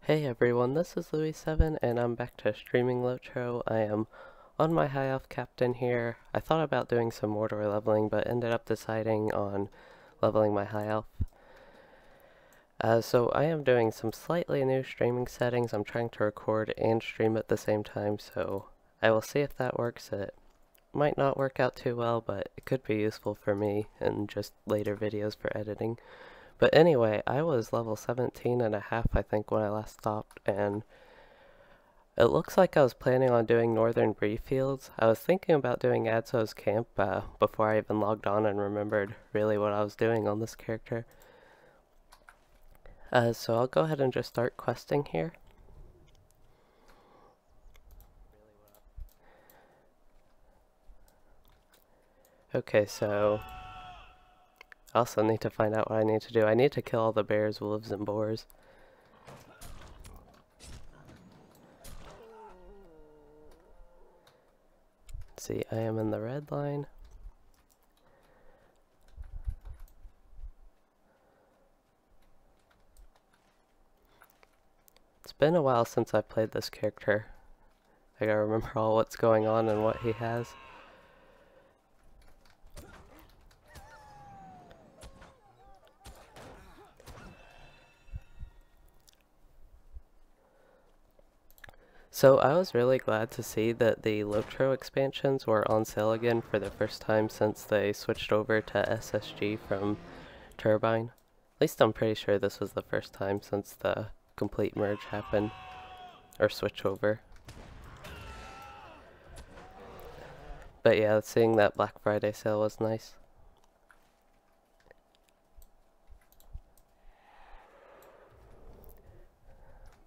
Hey everyone, this is Louis7 and I'm back to streaming LOTRO. I am on my high elf captain here. I thought about doing some Mordor leveling but ended up deciding on leveling my high elf. So I am doing some slightly new streaming settings. I'm trying to record and stream at the same time, so I will see if that works. It might not work out too well, but it could be useful for me in just later videos for editing. But anyway, I was level 17 and a half, I think, when I last stopped, and it looks like I was planning on doing Northern Bree Fields. I was thinking about doing Adso's camp before I even logged on and remembered really what I was doing on this character. So I'll go ahead and just start questing here. Okay, so I also need to find out what I need to do. I need to kill all the bears, wolves, and boars. Let's see, I am in the red line. It's been a while since I played this character. I gotta remember all what's going on and what he has. So I was really glad to see that the LOTRO expansions were on sale again for the first time since they switched over to SSG from Turbine. At least I'm pretty sure this was the first time since the complete merge happened, or switch over. But yeah, seeing that Black Friday sale was nice.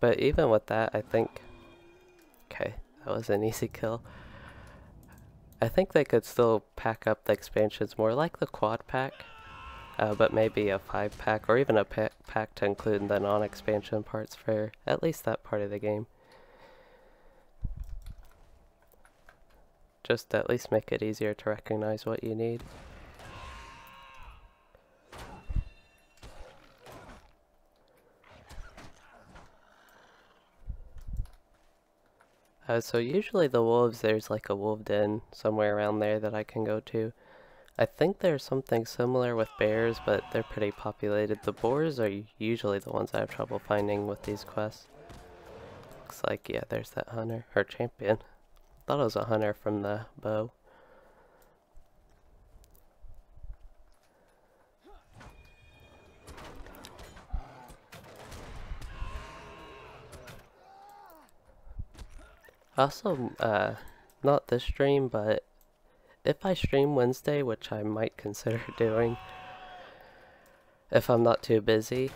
But even with that, I think... Okay, that was an easy kill. I think they could still pack up the expansions more like the quad pack, but maybe a 5-pack or even a pack to include the non-expansion parts for at least that part of the game. Just to at least make it easier to recognize what you need. So usually the wolves, there's like a wolf den somewhere around there that I can go to. I think there's something similar with bears, but they're pretty populated. The boars are usually the ones I have trouble finding with these quests. Looks like, yeah, there's that hunter, or champion. Thought it was a hunter from the bow. Also, not this stream, but if I stream Wednesday, which I might consider doing if I'm not too busy,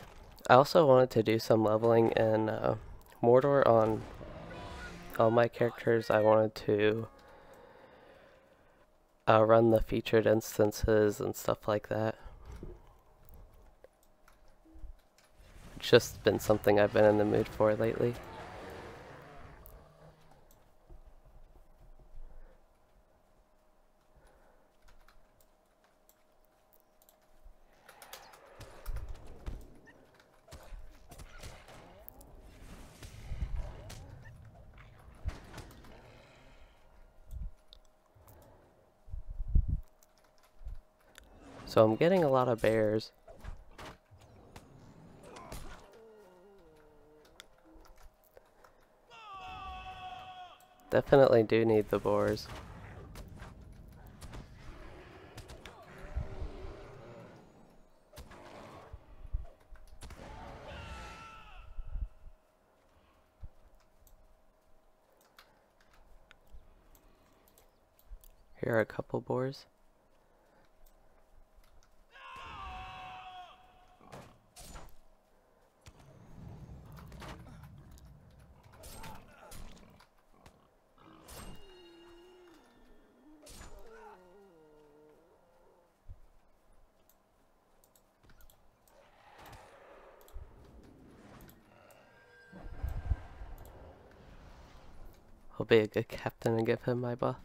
I also wanted to do some leveling in Mordor on all my characters. I wanted to run the featured instances and stuff like that. It's just been something I've been in the mood for lately. So I'm getting a lot of bears. Definitely do need the boars. Here are a couple boars. I'll be a good captain and give him my buff.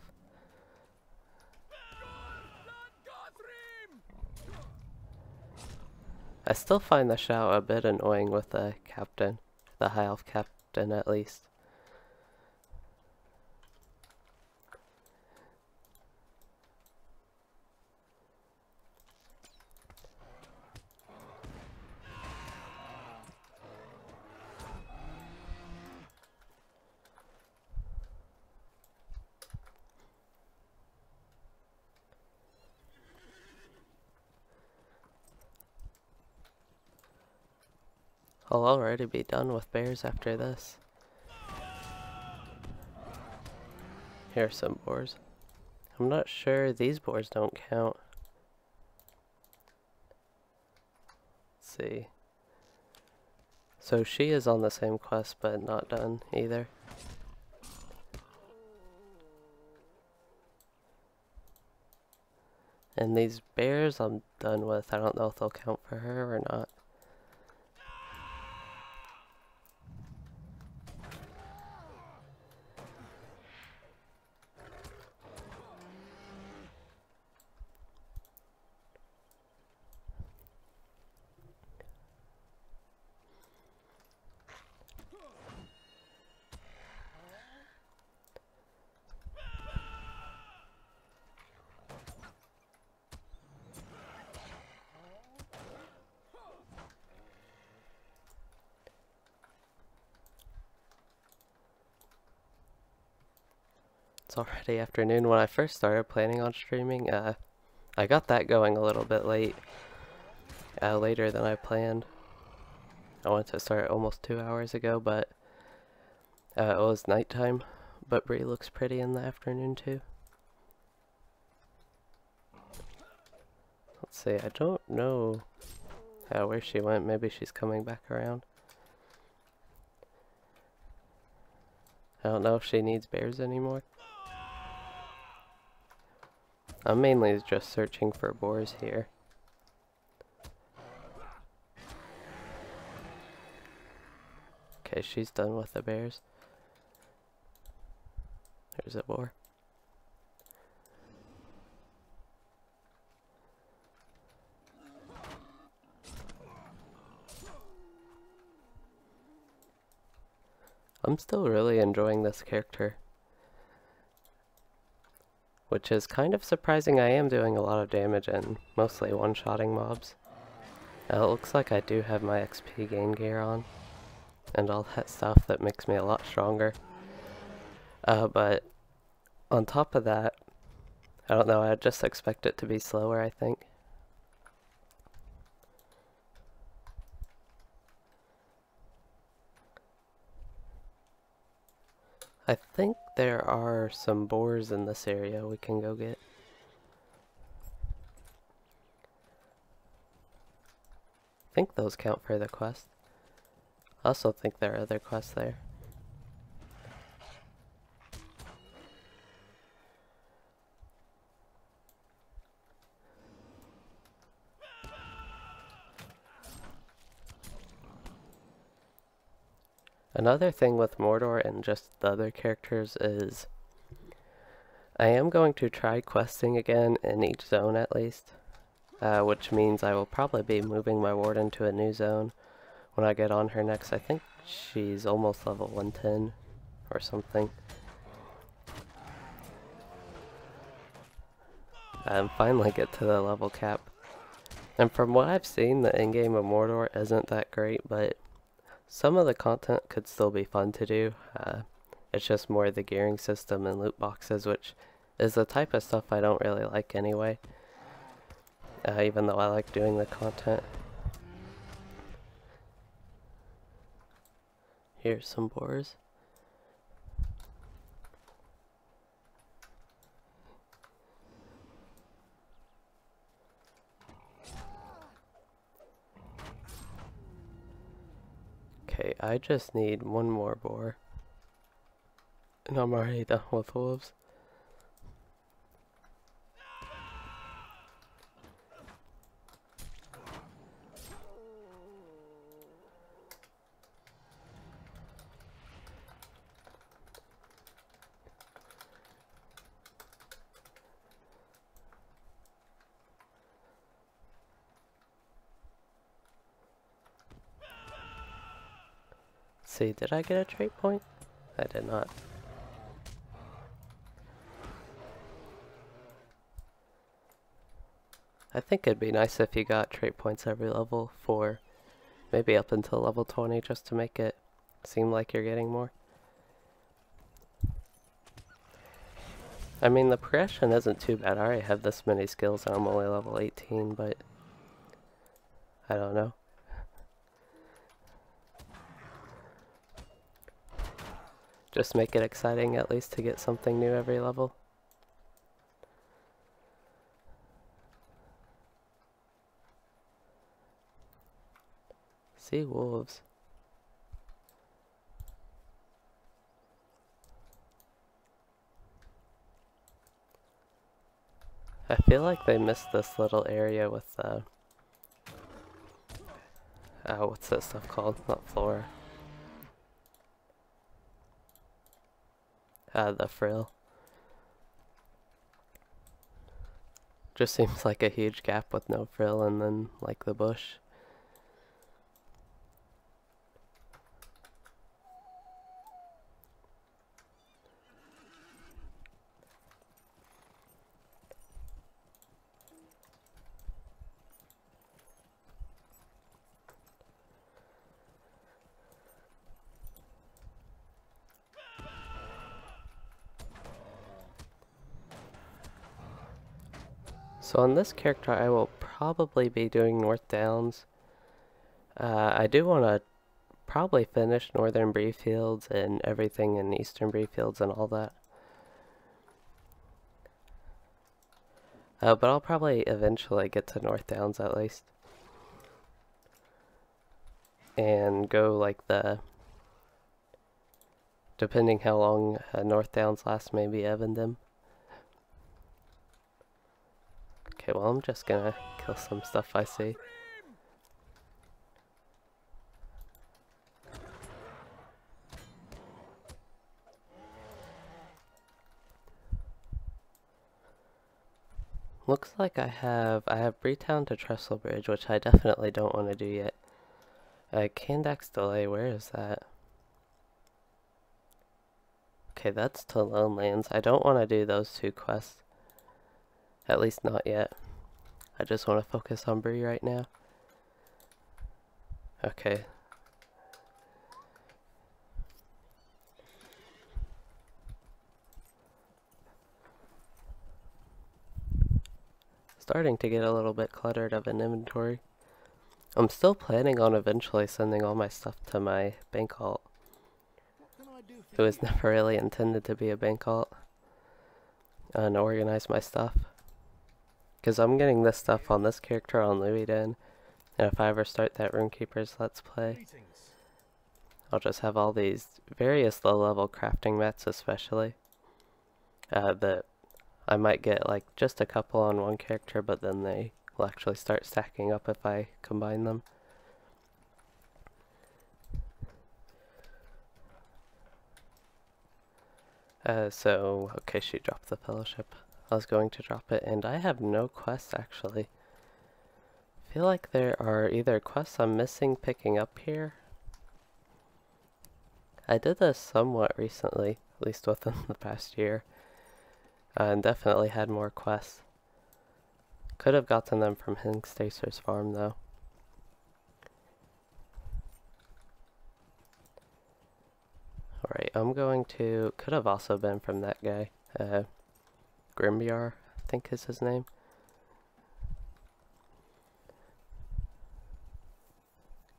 I still find the shout a bit annoying with the captain. the high elf captain at least. I'll already be done with bears after this. Here are some boars. I'm not sure, these boars don't count. Let's see. So she is on the same quest but not done either. And these bears I'm done with. I don't know if they'll count for her or not. It's already afternoon. When I first started planning on streaming, I got that going a little bit late. Later than I planned. I wanted to start almost 2 hours ago, but it was nighttime. But Bree looks pretty in the afternoon too. Let's see, I don't know where she went. Maybe she's coming back around. I don't know if she needs bears anymore. I'm mainly just searching for boars here. Okay, she's done with the bears. There's a boar. I'm still really enjoying this character, which is kind of surprising. I am doing a lot of damage and mostly one-shotting mobs. It looks like I do have my XP gain gear on, and all that stuff that makes me a lot stronger. But on top of that, I don't know, I just expect it to be slower, I think. I think there are some boars in this area we can go get. I think those count for the quest. I also think there are other quests there. Another thing with Mordor and just the other characters is I am going to try questing again in each zone at least, which means I will probably be moving my warden to a new zone when I get on her next. I think she's almost level 110 or something. And finally get to the level cap. And from what I've seen, the endgame of Mordor isn't that great, but some of the content could still be fun to do. It's just more the gearing system and loot boxes, which is the type of stuff I don't really like anyway. Even though I like doing the content. Here's some boars. Okay, I just need one more boar. And I'm already done with wolves. see, did I get a trait point? I did not. I think it'd be nice if you got trait points every level for maybe up until level 20 just to make it seem like you're getting more. I mean, the progression isn't too bad. I already have this many skills and I'm only level 18, but I don't know. Just make it exciting at least to get something new every level. See wolves. I feel like they missed this little area with what's that stuff called? Not flora. The frill. Just seems like a huge gap with no frill and then like the bush. So on this character I will probably be doing North Downs. I do want to probably finish Northern Bree Fields and everything in Eastern Bree Fields and all that. But I'll probably eventually get to North Downs at least. And go like depending how long North Downs lasts, maybe Evandem. Okay, well I'm just gonna kill some stuff I see. Looks like I have Breetown to Trestle Bridge, which I definitely don't want to do yet. Kandax Delay, where is that? Okay, that's to Lone Lands. I don't want to do those two quests. At least not yet. I just want to focus on Bree right now. Okay. Starting to get a little bit cluttered of an inventory. I'm still planning on eventually sending all my stuff to my bank alt. It was never really intended to be a bank alt. And organize my stuff. Because I'm getting this stuff on this character on Louisden. And if I ever start that Runekeeper's Let's Play, I'll just have all these various low-level crafting mats especially. That I might get like just a couple on one character, but then they will actually start stacking up if I combine them. Okay, she dropped the fellowship. I was going to drop it, and I have no quests actually. I feel like there are either quests I'm missing picking up here. I did this somewhat recently, at least within the past year. And definitely had more quests. Could have gotten them from Hingstacer's farm though. Alright, I'm going to... Could have also been from that guy. Grimbyar, I think is his name.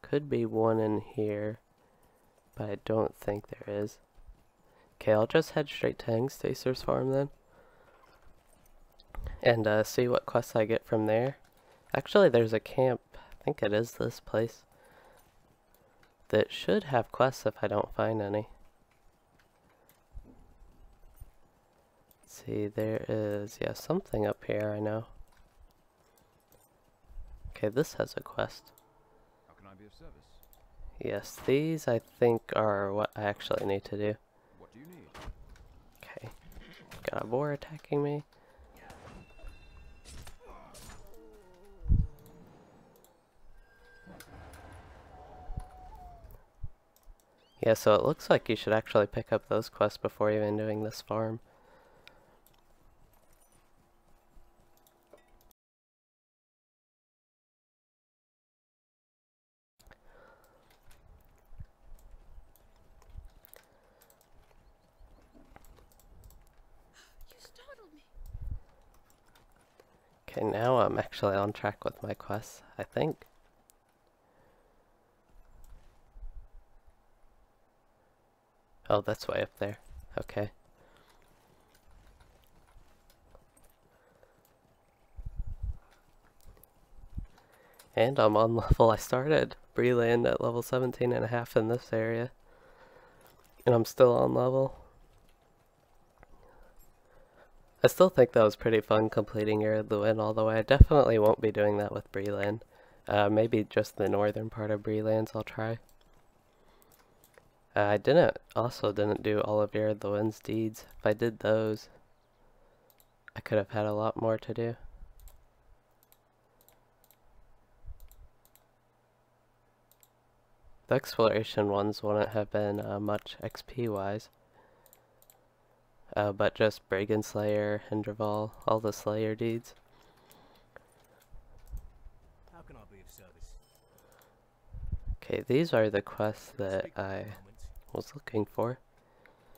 Could be one in here, but I don't think there is. Okay, I'll just head straight to Hingstacer's farm then. And see what quests I get from there. Actually, there's a camp, I think it is this place, that should have quests if I don't find any. Let's see, there is, yeah, something up here, I know. Okay, this has a quest. How can I be of service? Yes, these I think are what I actually need to do. What do you need? Okay, got a boar attacking me. Yeah, so it looks like you should actually pick up those quests before even doing this farm. You startled me. Okay, now I'm actually on track with my quests, I think. Oh, that's way up there. Okay. And I'm on level. I started Bree-land at level 17.5 in this area. And I'm still on level. I still think that was pretty fun completing Area of the Wind all the way. I definitely won't be doing that with Bree-land. Maybe just the northern part of Bree-lands I'll try. I also didn't do all of Area of the Wind's deeds. If I did those, I could have had a lot more to do. The exploration ones wouldn't have been much XP wise. But just Brigand Slayer, Hindraval, all the Slayer deeds. How can I be of service? Okay, these are the quests that I was looking for.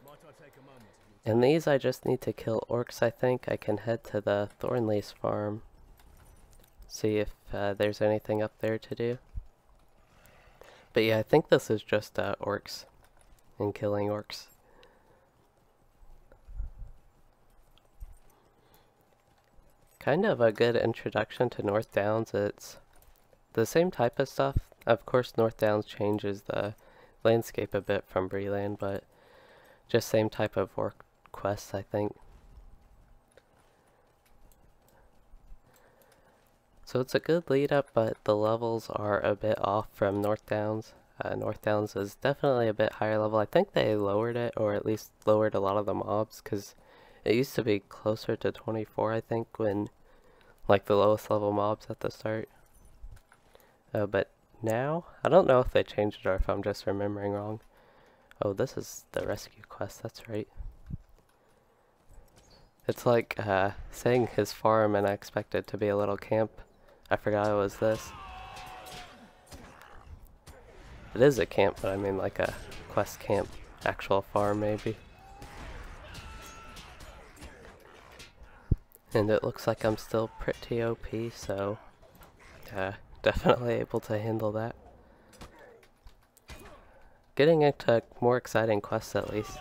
Might I take a moment? And these I just need to kill orcs, I think. I can head to the Thornlease farm. See if there's anything up there to do. But yeah, I think this is just orcs and killing orcs. Kind of a good introduction to North Downs. It's the same type of stuff. Of course, North Downs changes the landscape a bit from Bree-land, but just same type of orc quests, I think. So it's a good lead up, but the levels are a bit off from North Downs. North Downs is definitely a bit higher level. I think they lowered it, or at least lowered a lot of the mobs, because it used to be closer to 24, I think, when, like, the lowest level mobs at the start. But now, I don't know if they changed it or if I'm just remembering wrong. Oh, this is the rescue quest, that's right. It's like saying his farm and I expect it to be a little camp. I forgot it was this. It is a camp, but I mean like a quest camp. Actual farm, maybe. And it looks like I'm still pretty OP, so definitely able to handle that. Getting into more exciting quests at least.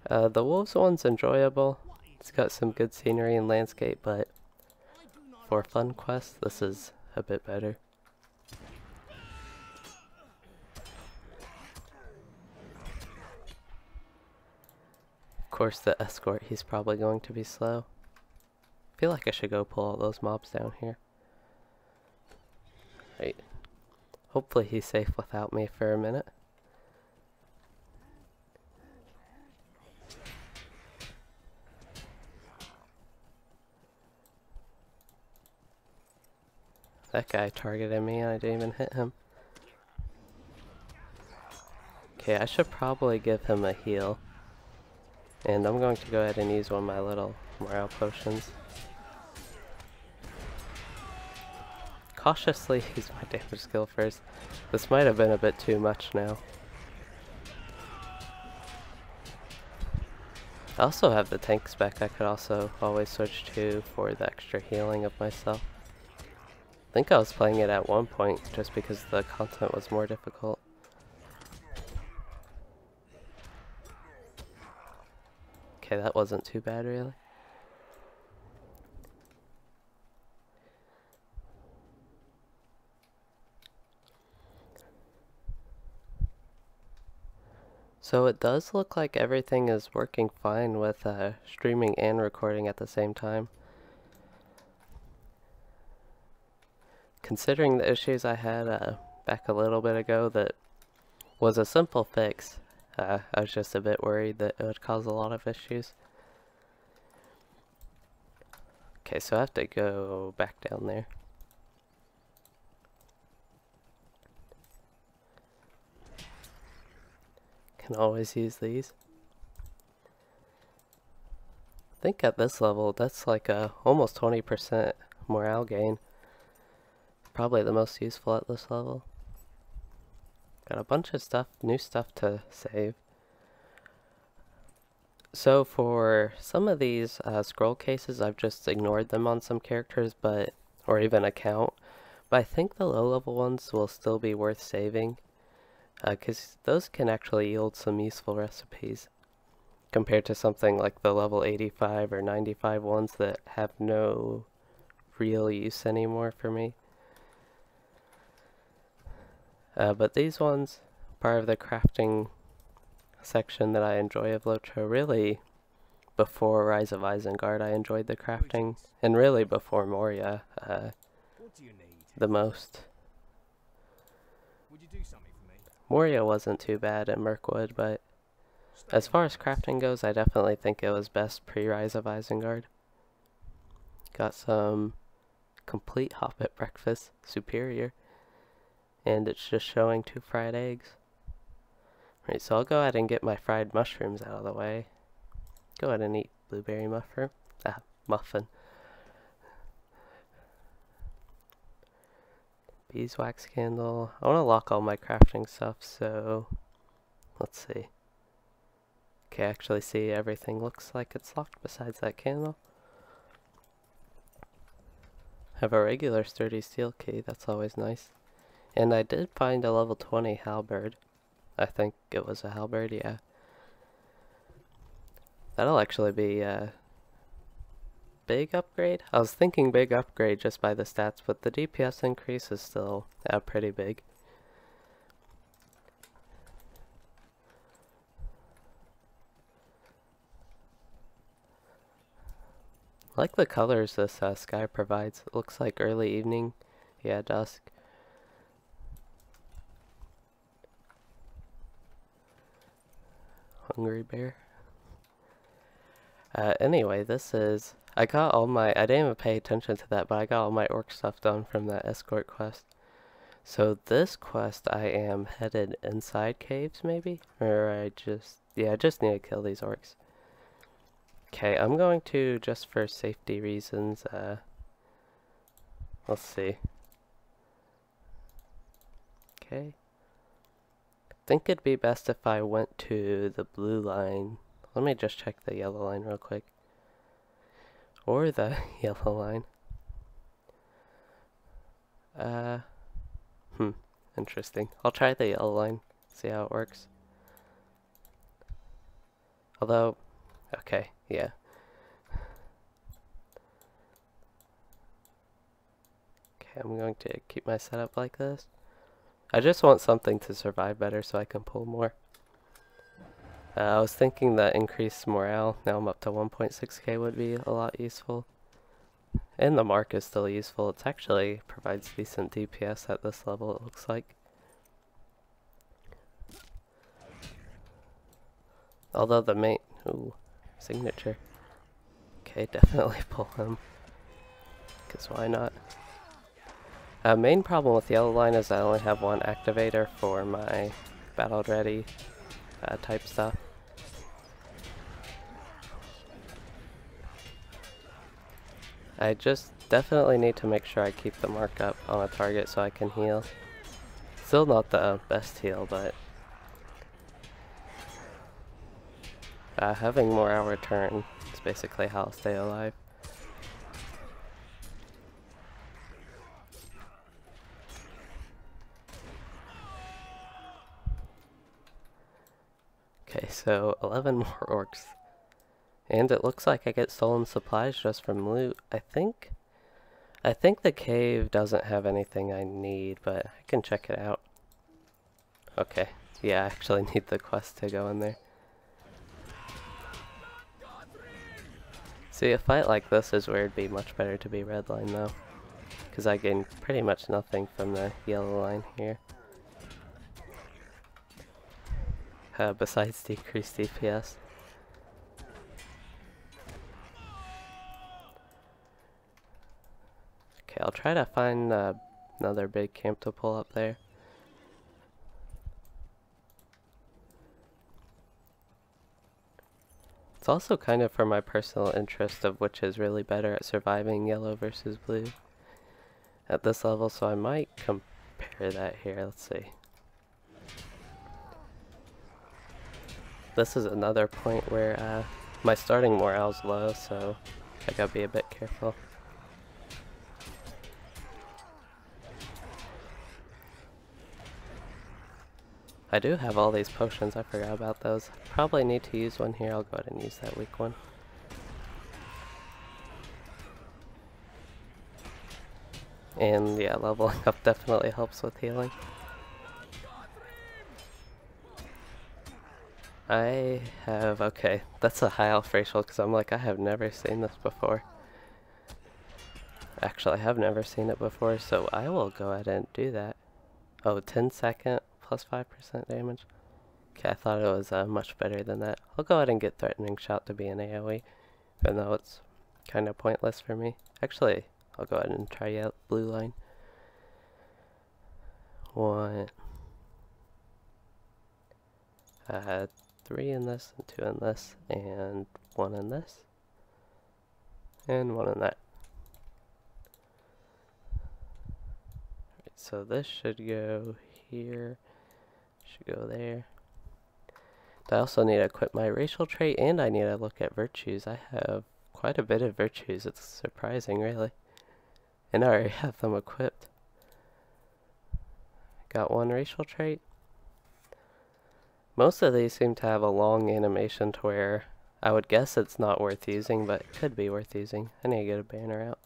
The wolves one's enjoyable. It's got some good scenery and landscape, but for fun quests, this is a bit better. Of course, the escort, he's probably going to be slow. I feel like I should go pull all those mobs down here. Right. Hopefully he's safe without me for a minute. That guy targeted me and I didn't even hit him. Okay, I should probably give him a heal. And I'm going to go ahead and use one of my little morale potions. Cautiously use my damage skill first. This might have been a bit too much now. I also have the tank spec I could also always switch to for the extra healing of myself. I think I was playing it at one point just because the content was more difficult. Okay, that wasn't too bad really. So it does look like everything is working fine with streaming and recording at the same time. Considering the issues I had back a little bit ago, that was a simple fix. I was just a bit worried that it would cause a lot of issues. Okay, so I have to go back down there. Can always use these. I think at this level, that's like a almost 20% morale gain. Probably the most useful at this level. Got a bunch of stuff, new stuff to save. So for some of these scroll cases, I've just ignored them on some characters, or even account. But I think the low level ones will still be worth saving, because those can actually yield some useful recipes, compared to something like the level 85 or 95 ones that have no real use anymore for me. But these ones, part of the crafting section that I enjoy of LOTRO, really before Rise of Isengard I enjoyed the crafting, and really before Moria What do you need? the most. Would you do something for me? Moria wasn't too bad in Mirkwood, but as far as crafting goes, I definitely think it was best pre-Rise of Isengard. Got some complete Hobbit breakfast, superior. And it's just showing 2 fried eggs. Right, so I'll go ahead and get my fried mushrooms out of the way. Go ahead and eat blueberry muffin. Beeswax candle. I want to lock all my crafting stuff, so let's see. Okay, actually see everything looks like it's locked besides that candle. Have a regular sturdy steel key, that's always nice. And I did find a level 20 halberd. I think it was a halberd, yeah. That'll actually be a big upgrade. I was thinking big upgrade just by the stats, but the DPS increase is still pretty big. I like the colors this sky provides. It looks like early evening, yeah, dusk. Hungry bear. Anyway, I got all my, I didn't even pay attention to that, but I got all my orc stuff done from that escort quest. So this quest, I am headed inside caves, maybe? Or I just need to kill these orcs. Okay, I'm going to, just for safety reasons, let's see. Okay. I think it'd be best if I went to the blue line. Let me just check the yellow line real quick. Or the yellow line. Interesting. I'll try the yellow line, see how it works. Although, okay, yeah. Okay, I'm going to keep my setup like this. I just want something to survive better so I can pull more. I was thinking that increased morale, now I'm up to 1.6k, would be a lot useful. And the mark is still useful. It actually provides decent DPS at this level, it looks like. Although the main... Ooh, signature. Okay, definitely pull him. Because why not? Main problem with yellow line is I only have one activator for my battle ready type stuff. I just definitely need to make sure I keep the mark up on a target so I can heal. Still not the best heal, but having morale return is basically how I'll stay alive. Okay, so 11 more orcs. And it looks like I get stolen supplies just from loot. I think the cave doesn't have anything I need, but I can check it out. Okay, yeah, I actually need the quest to go in there. See, a fight like this is where it'd be much better to be red line though, because I gain pretty much nothing from the yellow line here. Besides decreased DPS. Okay, I'll try to find another big camp to pull up there. It's also kind of for my personal interest of which is really better at surviving yellow versus blue at this level, so I might compare that here. Let's see. This is another point where my starting morale's low, so I gotta be a bit careful. I do have all these potions, I forgot about those. Probably need to use one here, I'll go ahead and use that weak one. And yeah, leveling up definitely helps with healing. I have, okay, that's a high elf racial because I'm like, I have never seen this before. Actually, I have never seen it before, so I will go ahead and do that. Oh, 10-second plus 5% damage. Okay, I thought it was much better than that. I'll go ahead and get Threatening Shout to be an AoE, even though it's kind of pointless for me. Actually, I'll go ahead and try out blue line. 1, 3 in this, and 2 in this, and 1 in this, and 1 in that. Right, so this should go here, should go there. I also need to equip my racial trait, and I need to look at virtues. I have quite a bit of virtues, it's surprising really. And I already have them equipped. Got 1 racial trait. Most of these seem to have a long animation to where I would guess it's not worth using, but it could be worth using. I need to get a banner out.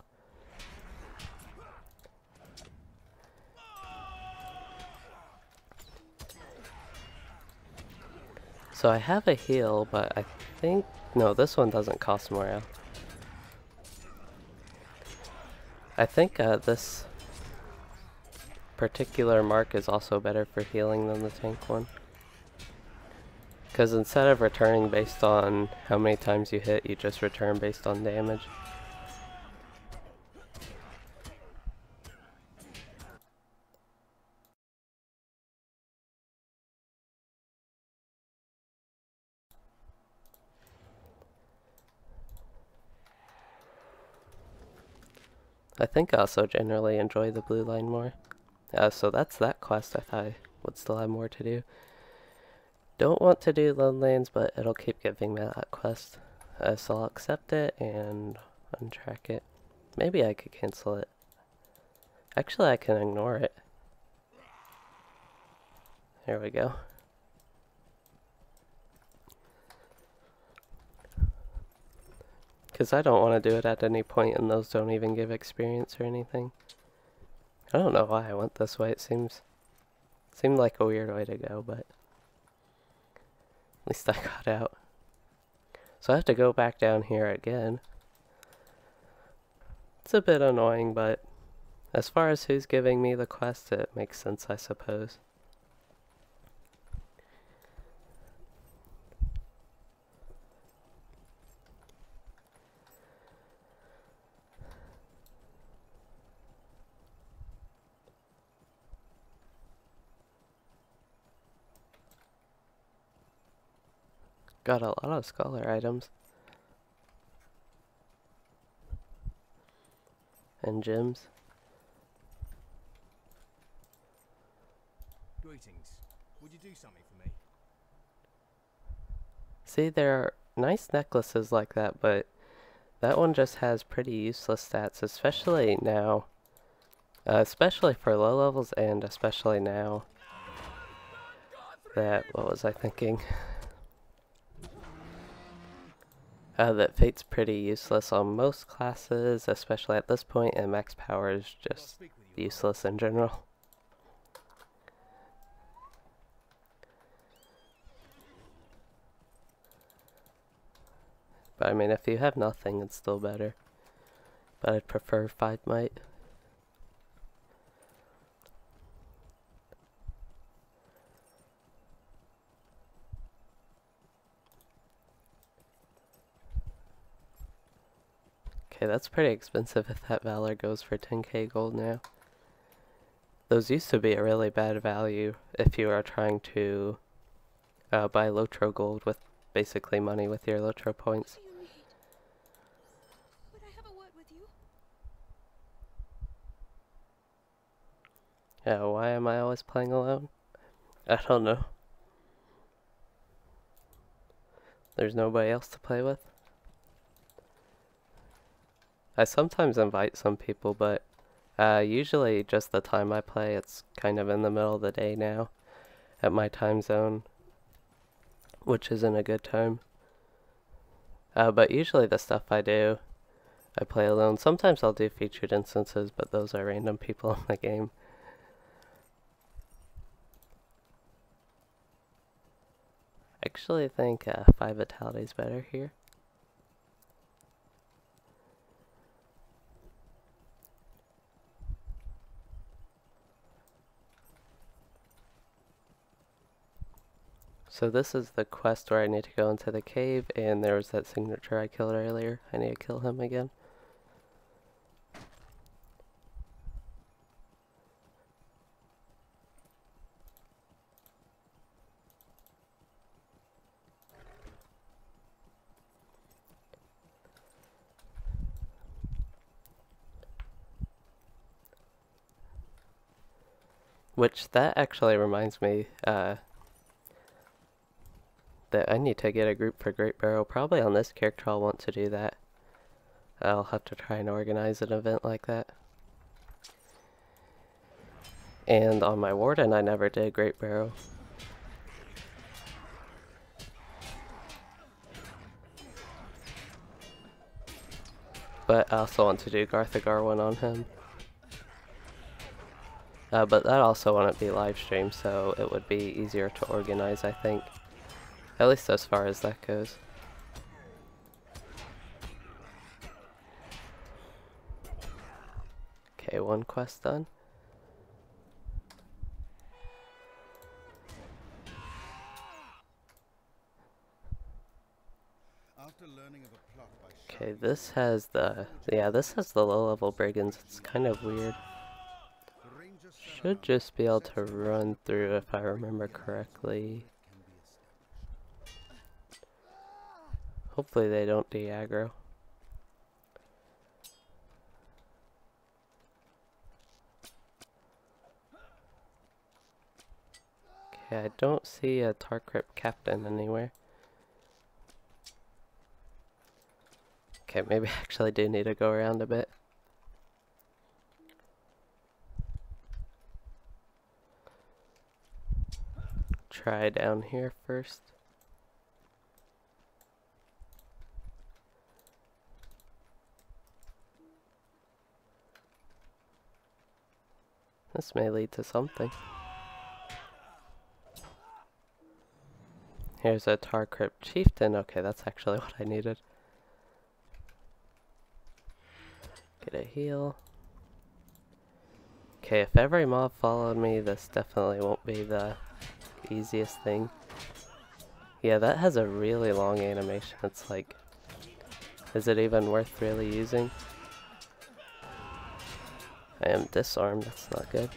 So I have a heal, but I think, no, this one doesn't cost morale. I think this particular mark is also better for healing than the tank one. Because instead of returning based on how many times you hit, you just return based on damage. I think I also generally enjoy the blue line more. So that's that quest. I thought I would still have more to do. Don't want to do Lone Lands, but it'll keep giving me that quest. So I'll accept it and untrack it. Maybe I could cancel it. Actually, I can ignore it. There we go. Because I don't want to do it at any point, and those don't even give experience or anything. I don't know why I went this way. It seemed like a weird way to go, but at least I got out. So I have to go back down here again. It's a bit annoying, but as far as who's giving me the quest, it makes sense, I suppose. Got a lot of scholar items. And gems. Greetings. Would you do something for me? See, there are nice necklaces like that, but that one just has pretty useless stats, especially now. Especially for low levels, and especially now that, what was I thinking? That Fate's pretty useless on most classes, especially at this point, and max power is just useless in general. But I mean, if you have nothing, it's still better. But I'd prefer 5 might. Okay, that's pretty expensive if that Valor goes for 10k gold now. Those used to be a really bad value if you are trying to buy LOTRO gold with basically money with your LOTRO points. What do you need? Could I have a word with you? Yeah, why am I always playing alone? I don't know. There's nobody else to play with. I sometimes invite some people, but usually just the time I play, it's kind of in the middle of the day now, at my time zone, which isn't a good time. But usually the stuff I do, I play alone. Sometimes I'll do featured instances, but those are random people in the game. Actually, I think 5 vitality is better here. So this is the quest where I need to go into the cave, and there was that signature I killed earlier. I need to kill him again. Which, that actually reminds me, that I need to get a group for Great Barrow. Probably on this character I'll want to do that. I'll have to try and organize an event like that. And on my Warden I never did Great Barrow. But I also want to do Garthagar one on him. But that also wouldn't be live streamed, so it would be easier to organize, I think. At least as far as that goes. Okay, one quest done. Okay, this has the, this has the low-level brigands. It's kind of weird. Should just be able to run through if I remember correctly. Hopefully they don't de-aggro. Okay, I don't see a Tarkrip captain anywhere. Okay, maybe I actually do need to go around a bit. Try down here first. This may lead to something. Here's a Tarkrip chieftain. Okay, that's actually what I needed. Get a heal. Okay, if every mob followed me, this definitely won't be the easiest thing. Yeah, that has a really long animation. It's like, is it even worth really using? I am disarmed, that's not good.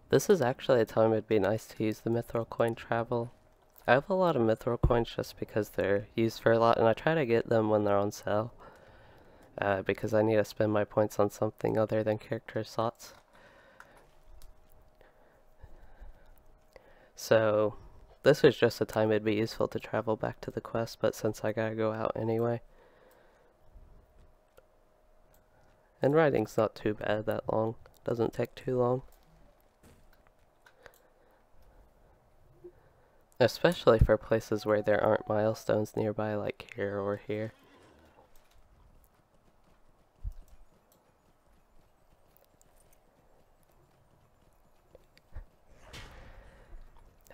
This is actually a time it'd be nice to use the mithril coin travel. I have a lot of mithril coins just because they're used for a lot, and I try to get them when they're on sale. Because I need to spend my points on something other than character slots. So, this was just a time it'd be useful to travel back to the quest, but since I gotta go out anyway. And riding's not too bad that long. Doesn't take too long. Especially for places where there aren't milestones nearby, like here or here.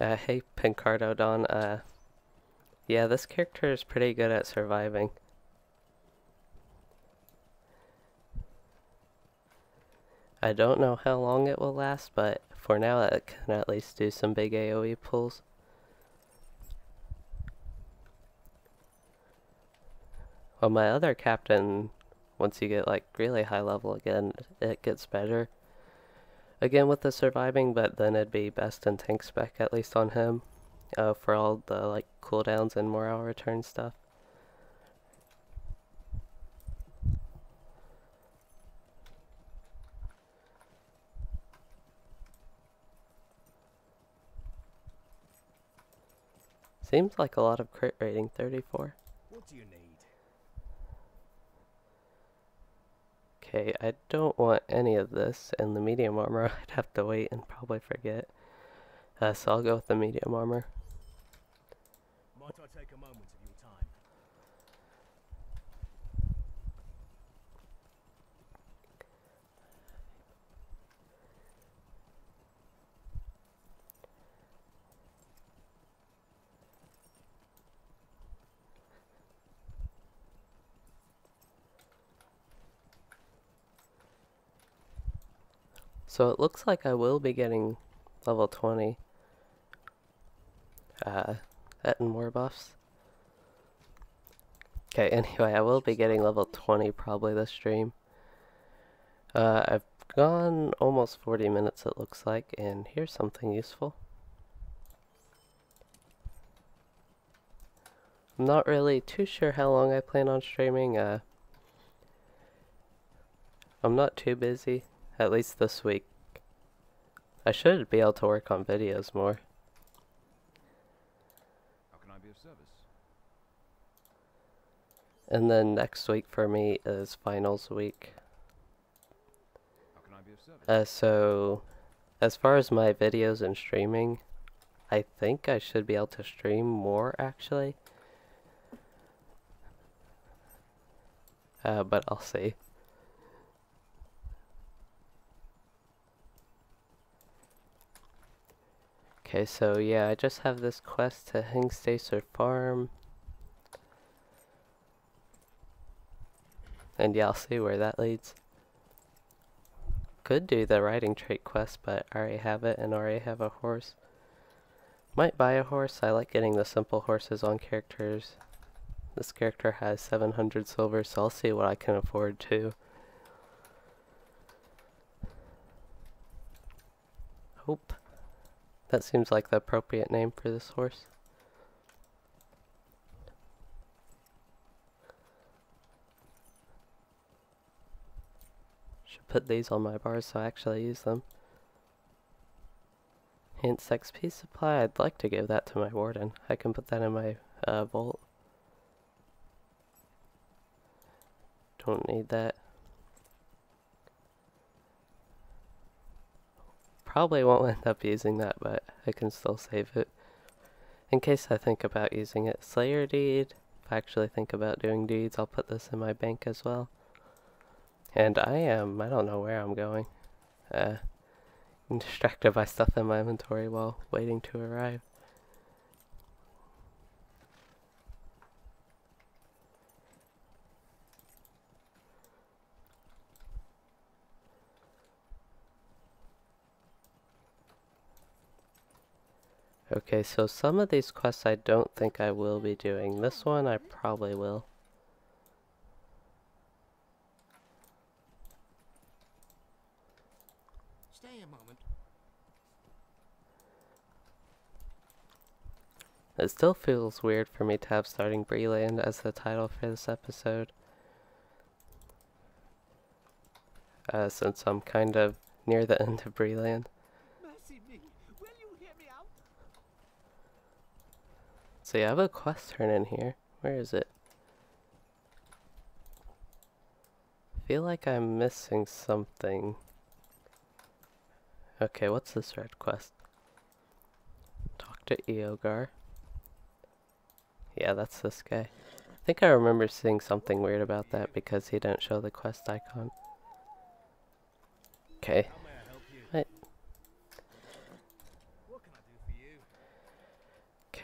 Hey, Pincardo Don, yeah, this character is pretty good at surviving. I don't know how long it will last, but for now it can at least do some big AoE pulls. Well, my other captain, once you get like really high level again, it gets better. Again with the surviving, but then it'd be best in tank spec, at least on him, for all the like cooldowns and morale return stuff. Seems like a lot of crit rating, 34. What do you need? Okay, I don't want any of this, and the medium armor I'd have to wait and probably forget. So I'll go with the medium armor. Might I take a moment of your time? So it looks like I will be getting level 20. That and more buffs. Okay, anyway, I will be getting level 20 probably this stream. I've gone almost 40 minutes it looks like, and here's something useful. I'm not really too sure how long I plan on streaming. I'm not too busy, at least this week. I should be able to work on videos more. How can I be of service? And then next week for me is finals week. How can I be of service? So as far as my videos and streaming, I think I should be able to stream more actually. But I'll see. Okay, so yeah, I just have this quest to Hengstacer Farm. And yeah, I'll see where that leads. Could do the riding trait quest, but I already have it and already have a horse. Might buy a horse. I like getting the simple horses on characters. This character has 700 silver, so I'll see what I can afford too. Hope. That seems like the appropriate name for this horse. Should put these on my bars so I actually use them. Hence XP supply, I'd like to give that to my warden. I can put that in my vault. Don't need that. Probably won't end up using that, but I can still save it. In case I think about using it. Slayer deed. If I actually think about doing deeds, I'll put this in my bank as well. And I don't know where I'm going. I'm distracted by stuff in my inventory while waiting to arrive. Okay, so some of these quests I don't think I will be doing. This one I probably will. Stay a moment. It still feels weird for me to have starting Bree-land as the title for this episode. Since I'm kind of near the end of Bree-land. Mercy me. Will you hear me out? So yeah, I have a quest turn in here. Where is it? I feel like I'm missing something. Okay, what's this red quest? Talk to Eogar. Yeah, that's this guy. I think I remember seeing something weird about that because he didn't show the quest icon. Okay. How may I help you? Right. What can I do for you?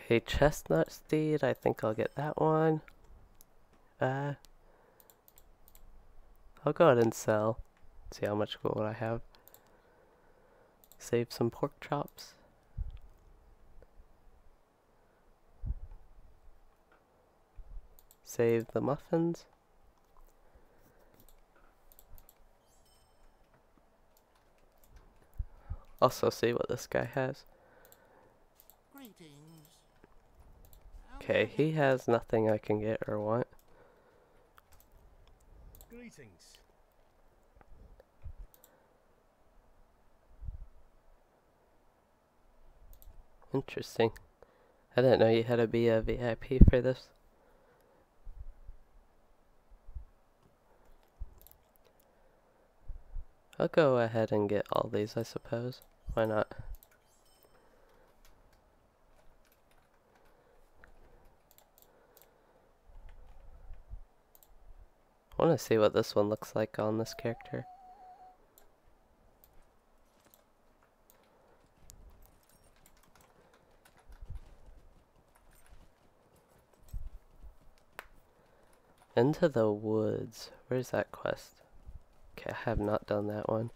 Okay, chestnut steed, I think I'll get that one. I'll go ahead and sell. See how much gold I have. Save some pork chops. Save the muffins. Also see what this guy has. Okay, he has nothing I can get or want. Greetings. Interesting. I didn't know you had to be a VIP for this. I'll go ahead and get all these, I suppose. Why not? I want to see what this one looks like on this character. Into the woods. Where's that quest? Okay, I have not done that one.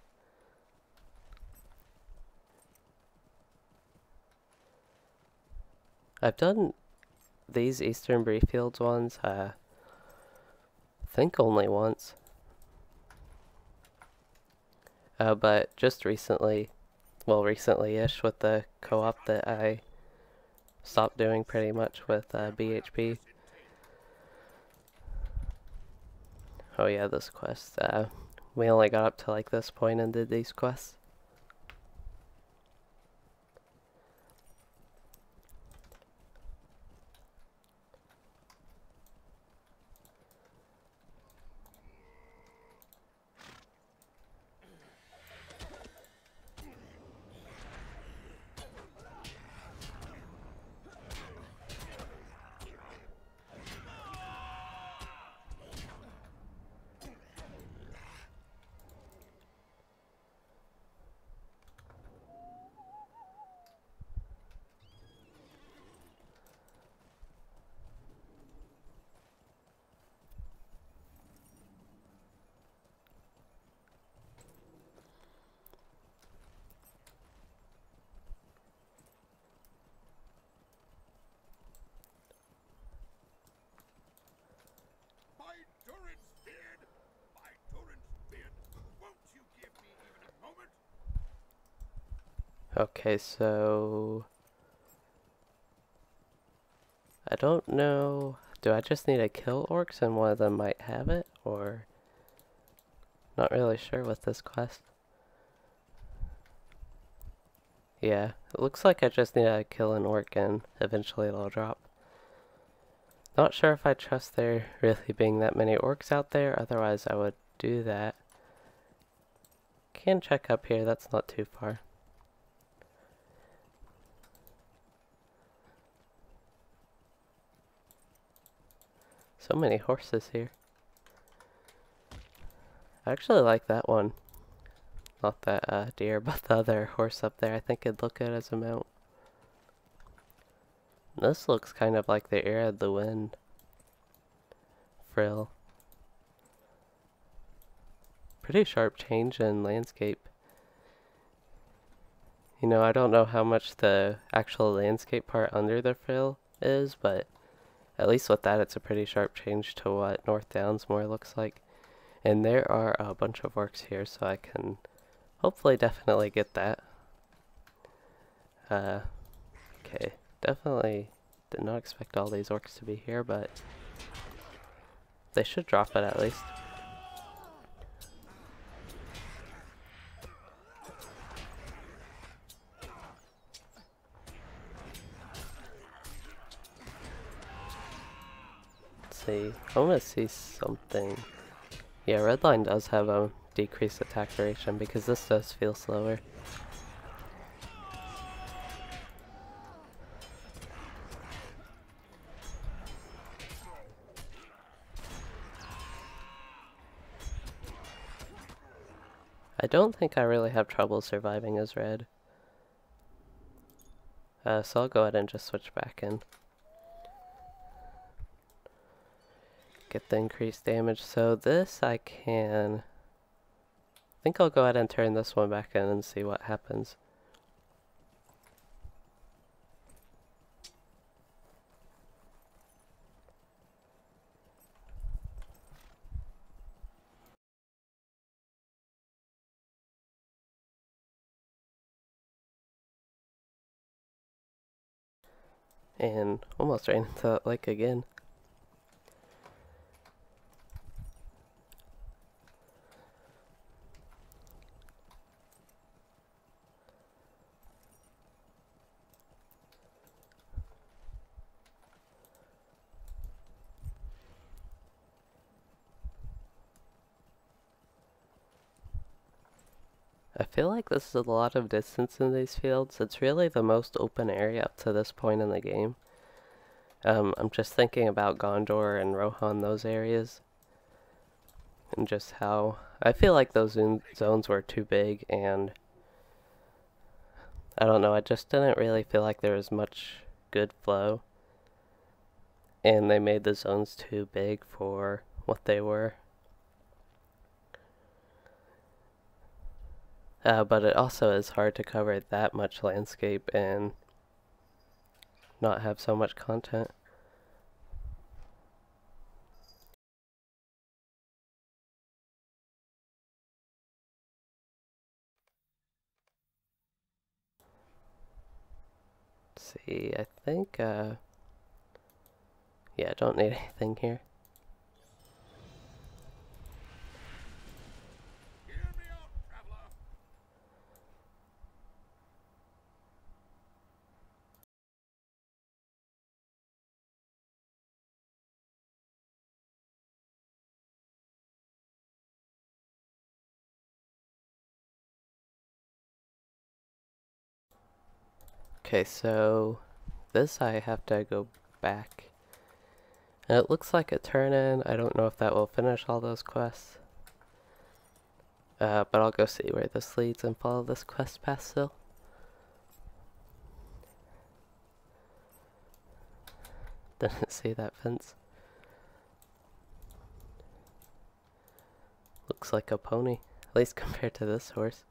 I've done these Eastern Bree Fields ones, I think only once. But just recently, well recently-ish with the co-op that I stopped doing pretty much with BHP. Oh yeah, this quest. We only got up to like this point and did these quests. Okay, so I don't know. Do I just need to kill orcs and one of them might have it? Or not really sure with this quest. Yeah, it looks like I just need to kill an orc and eventually it'll drop. Not sure if I trust there really being that many orcs out there, otherwise I would do that. Can check up here, that's not too far. So many horses here. I actually like that one. Not that deer, but the other horse up there. I think it'd look good as a mount. This looks kind of like the Era of the Wind frill. Pretty sharp change in landscape. You know, I don't know how much the actual landscape part under the frill is, but at least with that, it's a pretty sharp change to what North Downsmore looks like. And there are a bunch of orcs here, so I can hopefully definitely get that. Okay, definitely did not expect all these orcs to be here, but they should drop it at least. See, I want to see something. Yeah, Redline does have a decreased attack duration because this does feel slower. I don't think I really have trouble surviving as red. So I'll go ahead and just switch back in. Get the increased damage. So this I think I'll go ahead and turn this one back in and see what happens. And almost ran into that lake again. I feel like this is a lot of distance in these fields. It's really the most open area up to this point in the game. I'm just thinking about Gondor and Rohan, those areas. And just how I feel like those zones were too big, and I don't know, I just didn't really feel like there was much good flow. And they made the zones too big for what they were. But it also is hard to cover that much landscape and not have so much content. Let's see, I think, yeah, I don't need anything here. Okay, so this I have to go back. And it looks like a turn-in. I don't know if that will finish all those quests. But I'll go see where this leads and follow this quest path still. Didn't see that fence. Looks like a pony, at least compared to this horse.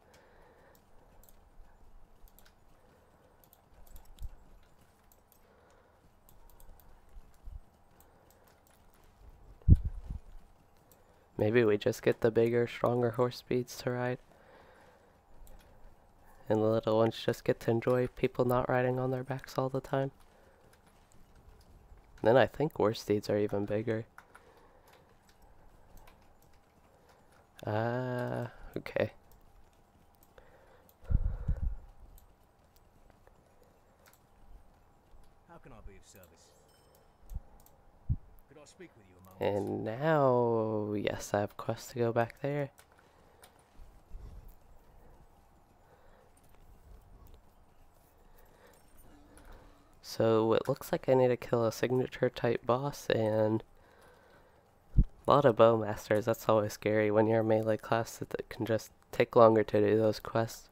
Maybe we just get the bigger, stronger horse speeds to ride. And the little ones just get to enjoy people not riding on their backs all the time. Then I think horse steeds are even bigger. Okay. How can I be of service? Could I speak with you a moment? And now, yes, I have quests to go back there. So it looks like I need to kill a signature type boss and a lot of bowmasters. That's always scary when you're a melee class that can just take longer to do those quests.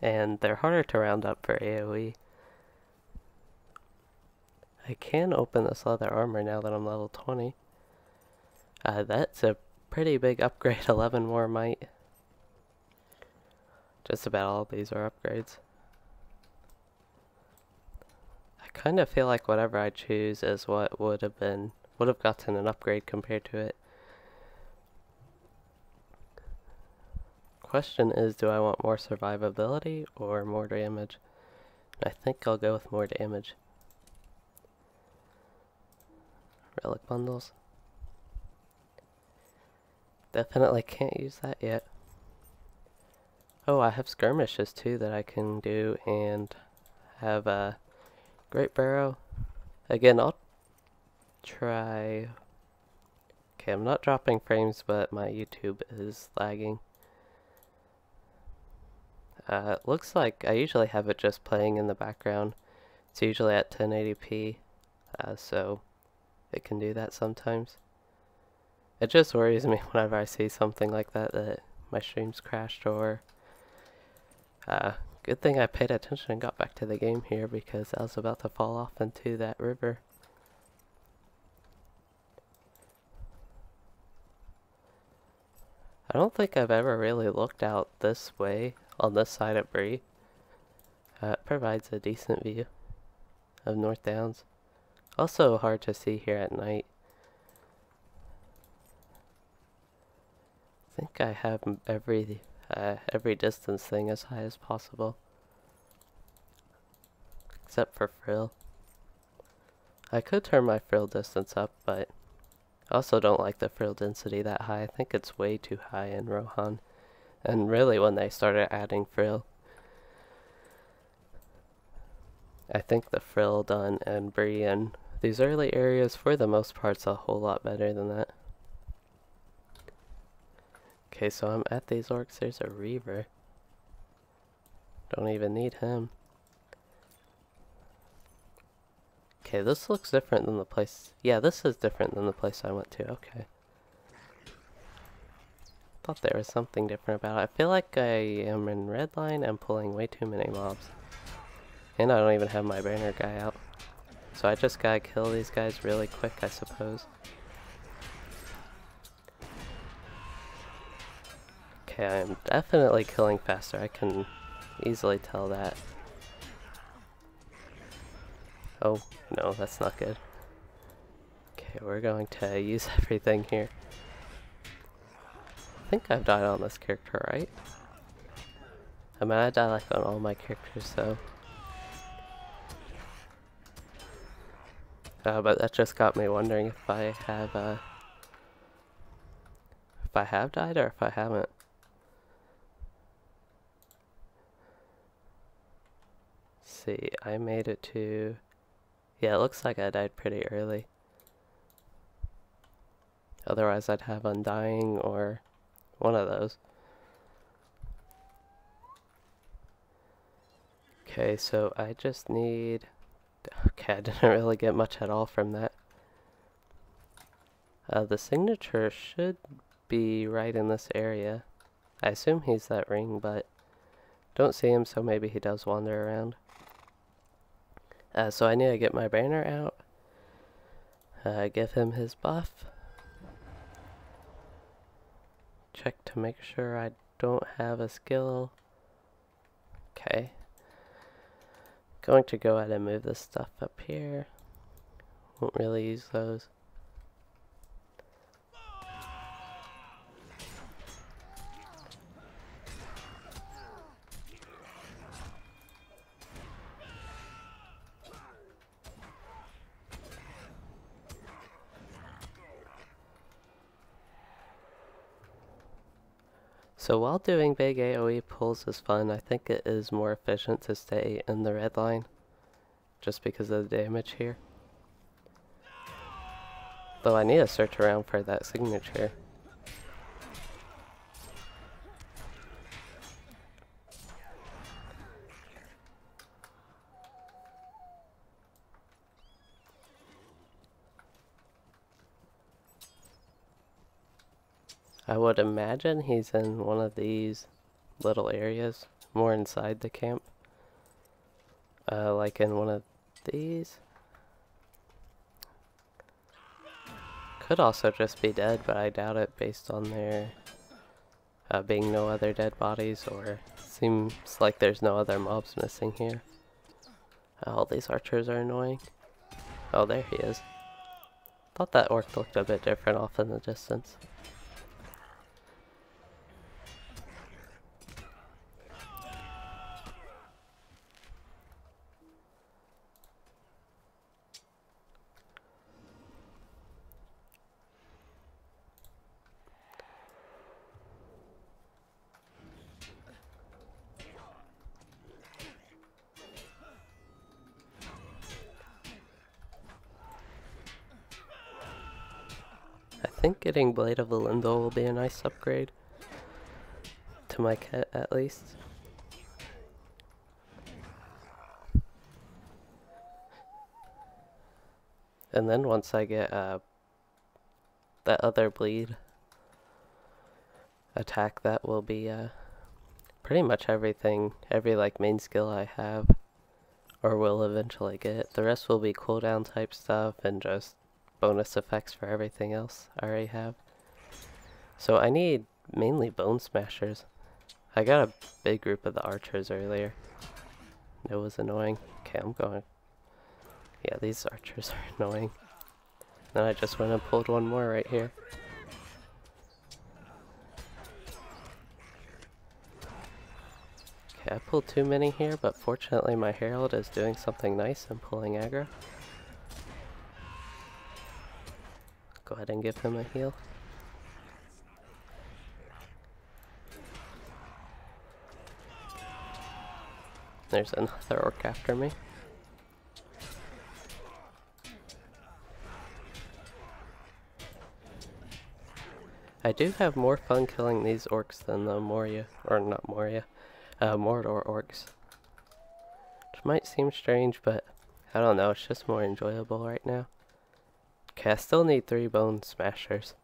And they're harder to round up for AoE. I can open this leather armor now that I'm level 20. That's a pretty big upgrade, 11 more might. Just about all of these are upgrades. I kind of feel like whatever I choose is what would have gotten an upgrade compared to it. Question is, do I want more survivability or more damage? I think I'll go with more damage. Relic bundles. Definitely can't use that yet. Oh, I have skirmishes too that I can do, and have a great barrow. Again, I'll try. Okay, I'm not dropping frames, but my YouTube is lagging. It looks like I usually have it just playing in the background. It's usually at 1080p, so it can do that sometimes. It just worries me whenever I see something like that, that my stream's crashed or Good thing I paid attention and got back to the game here because I was about to fall off into that river. I don't think I've ever really looked out this way on this side of Bree. It provides a decent view of North Downs. Also hard to see here at night. I think I have every distance thing as high as possible. Except for frill. I could turn my frill distance up, but I also don't like the frill density that high. I think it's way too high in Rohan. And really when they started adding frill, I think the frill done in Bree and these early areas for the most part's a whole lot better than that. Okay, so I'm at these orcs. There's a reaver. Don't even need him. Okay, this looks different than the place. Yeah, this is different than the place I went to. Okay. Thought there was something different about it. I feel like I am in redline and pulling way too many mobs. And I don't even have my banner guy out. So I just gotta kill these guys really quick, I suppose. Okay, I'm definitely killing faster. I can easily tell that. Oh, no, that's not good. Okay, we're going to use everything here. I think I've died on this character, right? I mean, I die like on all my characters, so. But that just got me wondering if I have died or if I haven't. Let's see, I made it to... Yeah, it looks like I died pretty early. Otherwise I'd have Undying or one of those. Okay, so I just need... Okay, I didn't really get much at all from that. The signature should be right in this area. I assume he's that ring, but don't see him, so maybe he does wander around. So I need to get my banner out. Give him his buff. Check to make sure I don't have a skill. Okay. Going to go ahead and move this stuff up here. Won't really use those. So while doing big AoE pulls is fun, I think it is more efficient to stay in the red line, just because of the damage here. Though I need to search around for that signature. I would imagine he's in one of these little areas, more inside the camp. Like in one of these. Could also just be dead, but I doubt it based on there being no other dead bodies, or seems like there's no other mobs missing here. All these archers are annoying. Oh, there he is. Thought that orc looked a bit different off in the distance. I think getting Blade of the Lindel will be a nice upgrade to my kit, at least. And then once I get that other bleed attack, that will be pretty much everything, every like main skill I have, or will eventually get. The rest will be cooldown type stuff and just bonus effects for everything else I already have. So I need mainly bone smashers. I got a big group of the archers earlier. It was annoying. Okay, I'm going. Yeah, these archers are annoying. Then I just went and pulled one more right here. Okay, I pulled too many here, but fortunately my herald is doing something nice and pulling aggro. Go ahead and give him a heal. There's another orc after me. I do have more fun killing these orcs than the Moria, or not Moria, Mordor orcs. Which might seem strange, but I don't know, it's just more enjoyable right now. Okay, I still need 3 bone smashers.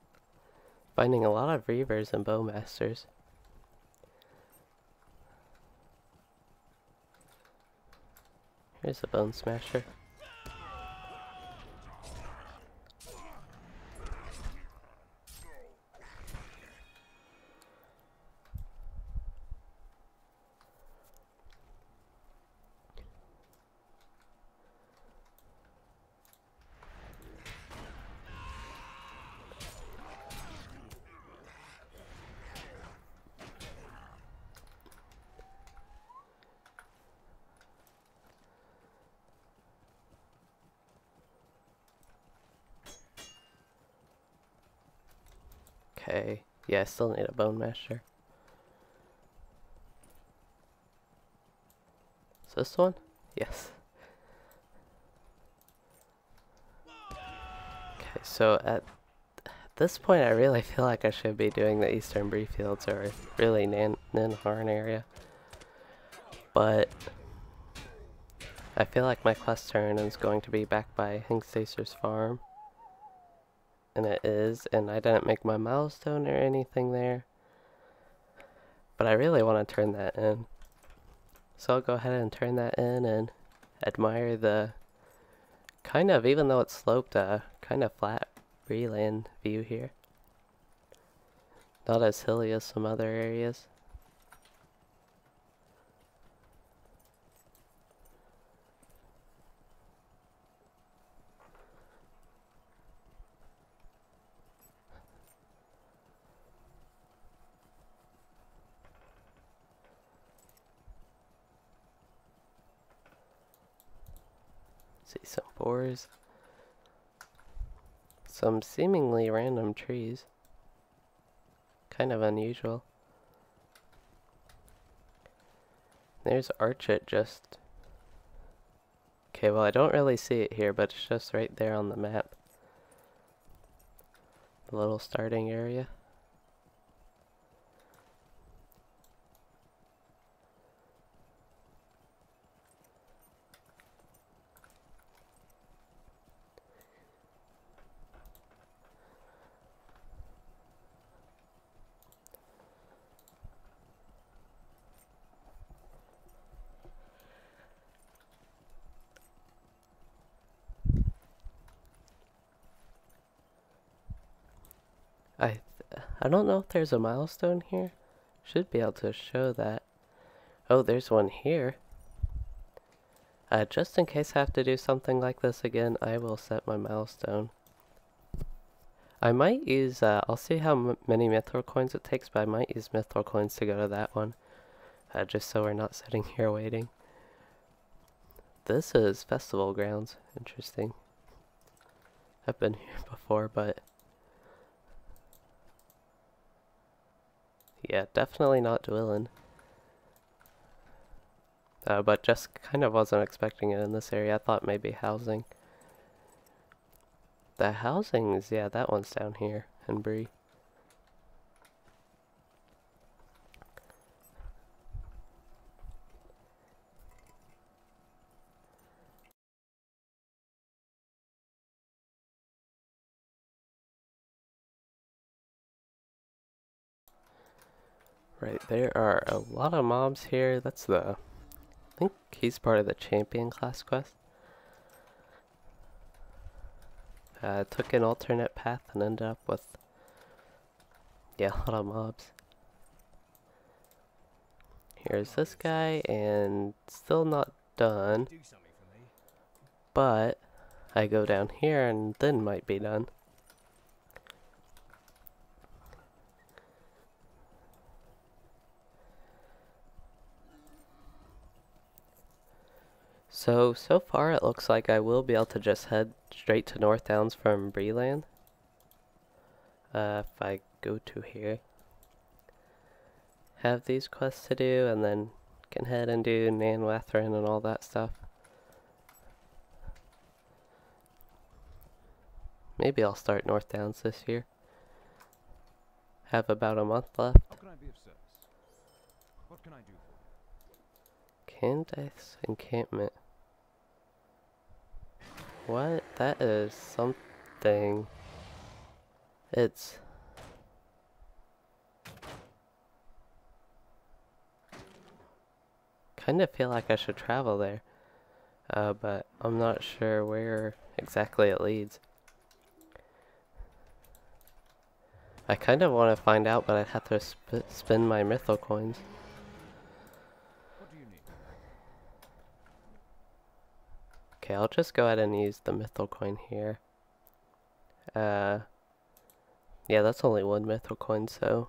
Finding a lot of reavers and bowmasters. Here's a bone smasher. Okay, yeah, I still need a bone masher. Is this one? Yes. Okay, so at this point I really feel like I should be doing the Eastern Bree Fields, or really Nanharn area. But I feel like my quest turn is going to be back by Hengstacer's farm. And it is, and I didn't make my milestone or anything there. But I really want to turn that in. So I'll go ahead and turn that in and admire the kind of, even though it's sloped, kind of flat Bree-land view here. Not as hilly as some other areas. See some boars. Some seemingly random trees. Kind of unusual. There's Archit just... Okay, well I don't really see it here, but it's just right there on the map. The little starting area. I don't know if there's a milestone here. Should be able to show that. Oh, there's one here. Just in case I have to do something like this again, I will set my milestone. I might use, I'll see how many mithril coins it takes, but I might use mithril coins to go to that one. Just so we're not sitting here waiting. This is festival grounds. Interesting. I've been here before, but... yeah, definitely not Dwellin. But just kind of wasn't expecting it in this area. I thought maybe housing. The housings, yeah, that one's down here in Bree. Right, there are a lot of mobs here. That's I think he's part of the champion class quest. Took an alternate path and ended up with, yeah, a lot of mobs. Here's this guy, and still not done, Do something for me. but I go down here and then might be done. So far it looks like I will be able to just head straight to North Downs from Bree-land. If I go to here. Have these quests to do, and then can head and do Nan Wathrin and all that stuff. Maybe I'll start North Downs this year. Have about a month left. How can I be of service? What can I do for you? Candace encampment. What? That is something. It's kind of feel like I should travel there, but I'm not sure where exactly it leads. I kind of want to find out, but I'd have to spend my mythal coins. What do you need? Okay, I'll just go ahead and use the mythal coin here. Yeah, that's only one mythal coin, so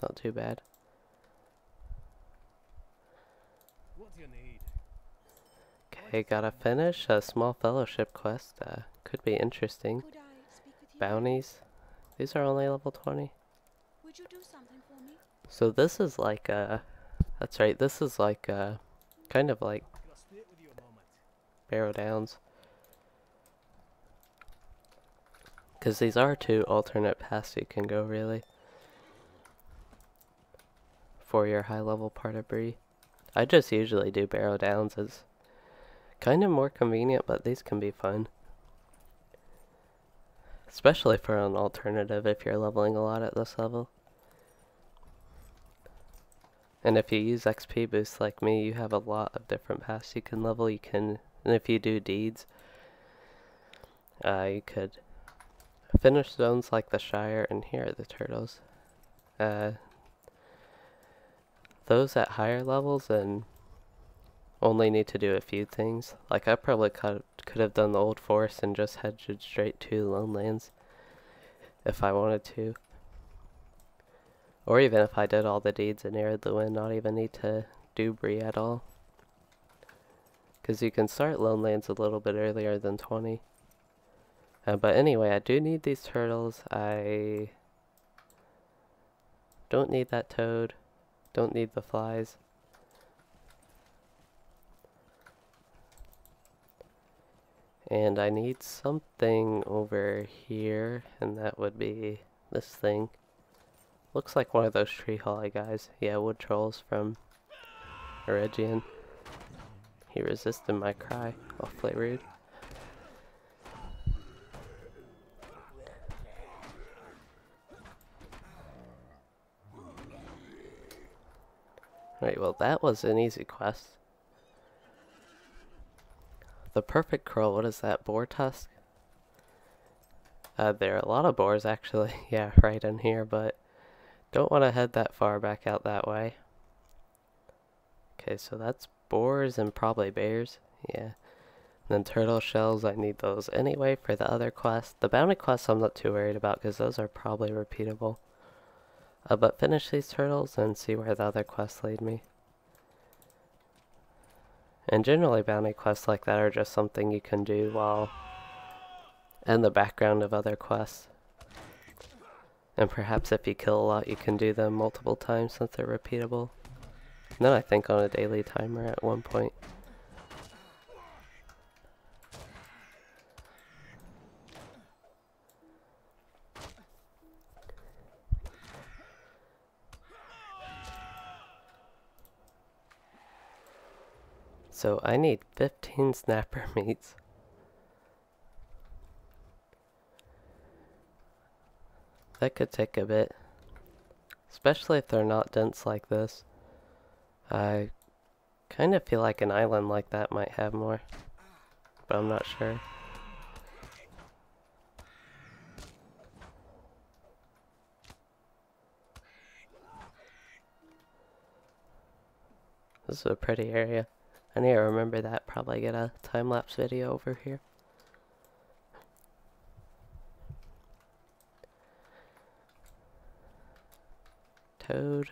not too bad. What do you need? Okay, gotta finish a small fellowship quest. Could be interesting. Could I speak with you? Bounties. These are only level 20. Would you do something for me? So this is like that's right, this is like kind of like Can I speak with you a moment? Barrow Downs. Because these are two alternate paths you can go, really, for your high level part of Bree. I just usually do Barrow Downs as kind of more convenient, but these can be fun. Especially for an alternative if you're leveling a lot at this level. And if you use XP boosts like me, you have a lot of different paths you can level. And if you do deeds, you could finish zones like the Shire, and here are the turtles. Those at higher levels and only need to do a few things. Like I probably could have done the Old Forest and just headed straight to Lone Lands if I wanted to. Or even if I did all the deeds and aired the wind, not even need to do Bree at all. Because you can start Lone Lands a little bit earlier than 20. But anyway, I do need these turtles. I don't need that toad. Don't need the flies. And I need something over here, and that would be this thing. Looks like one of those tree holly guys. Yeah, wood trolls from Eregion. He resisted my cry. Awfully rude. Right, well that was an easy quest. The perfect curl, what is that, boar tusk? There are a lot of boars actually, yeah, right in here, but don't want to head that far back out that way. Okay, so that's boars and probably bears, yeah. And then turtle shells, I need those anyway for the other quests. The bounty quests I'm not too worried about because those are probably repeatable. But finish these turtles and see where the other quests lead me. And generally bounty quests like that are just something you can do while in the background of other quests. And perhaps if you kill a lot you can do them multiple times since they're repeatable. And then I think on a daily timer at one point. So I need 15 snapper meats. That could take a bit. especially if they're not dense like this. I kind of feel like an island like that might have more, but I'm not sure. This is a pretty area. I need to remember that, probably get a time-lapse video over here. Toad.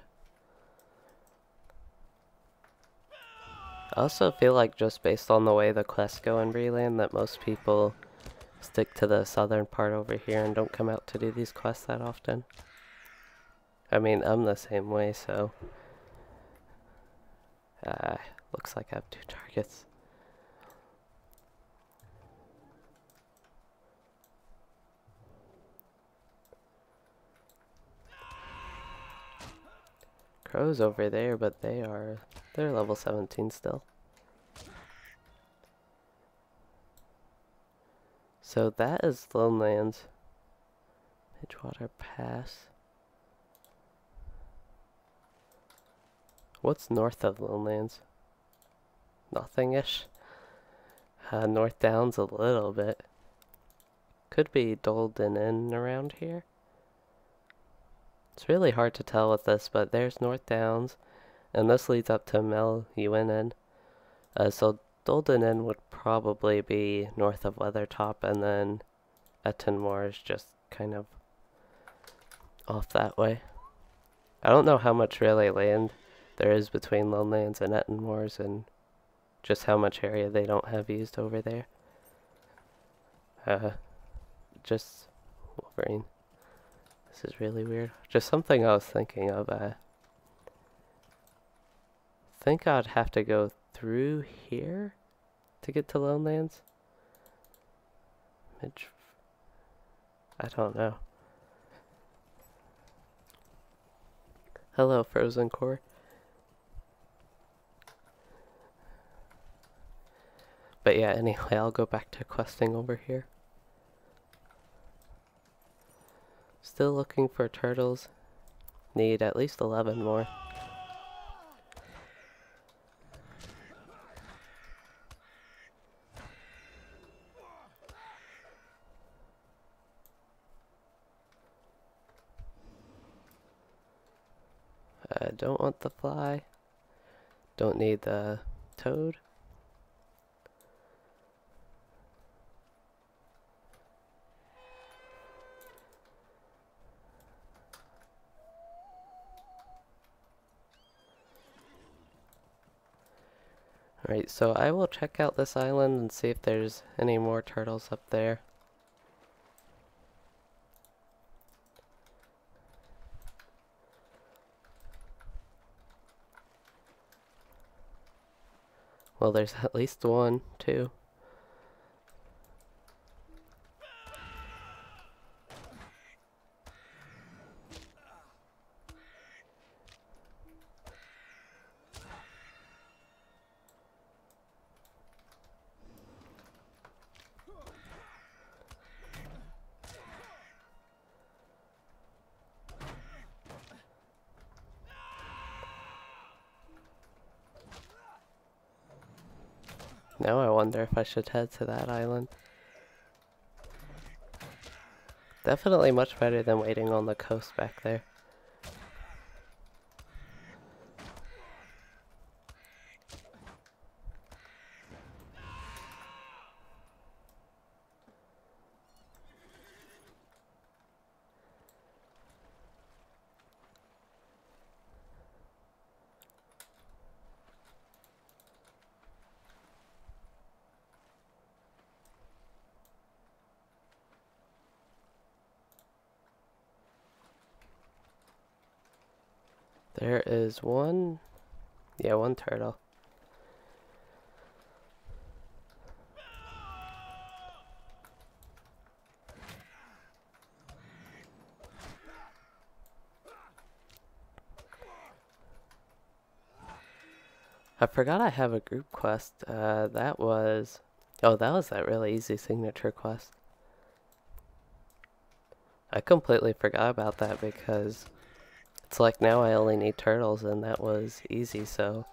I also feel like just based on the way the quests go in Bree-land that most people stick to the southern part over here and don't come out to do these quests that often. I mean, I'm the same way, so... looks like I have 2 targets. Crow's over there, but they're level 17 still. So that is Lonelands. Edgewater Pass. What's north of Lonelands? Nothing-ish. North Downs a little bit. Could be Dolden Inn around here. It's really hard to tell with this, but there's North Downs, and this leads up to Mel Inn. So Dolden Inn would probably be north of Weathertop, and then Ettenmoor is just kind of off that way. I don't know how much really land there is between Lonelands and Ettenmoors, and just how much area they don't have used over there. Just Wolverine. This is really weird. Just something I was thinking of. Think I'd have to go through here to get to Lonelands. I don't know. Hello, Frozen Core. But yeah, anyway, I'll go back to questing over here. Still looking for turtles. Need at least 11 more. I don't want the fly. Don't need the toad. Alright, so I will check out this island and see if there's any more turtles up there. Well, there's at least 1, 2. Now I wonder if I should head to that island. Definitely much better than waiting on the coast back there. There is one turtle. I forgot I have a group quest. That was that really easy signature quest. I completely forgot about that because It's like now I only need turtles, and that was easy, so...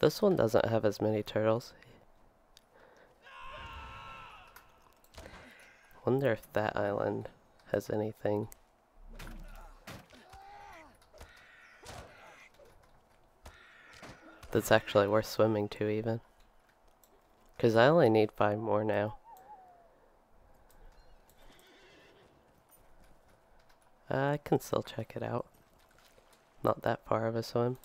this one doesn't have as many turtles. Wonder if that island has anything. That's actually worth swimming to, even. Because I only need 5 more now. I can still check it out. Not that far of a swim.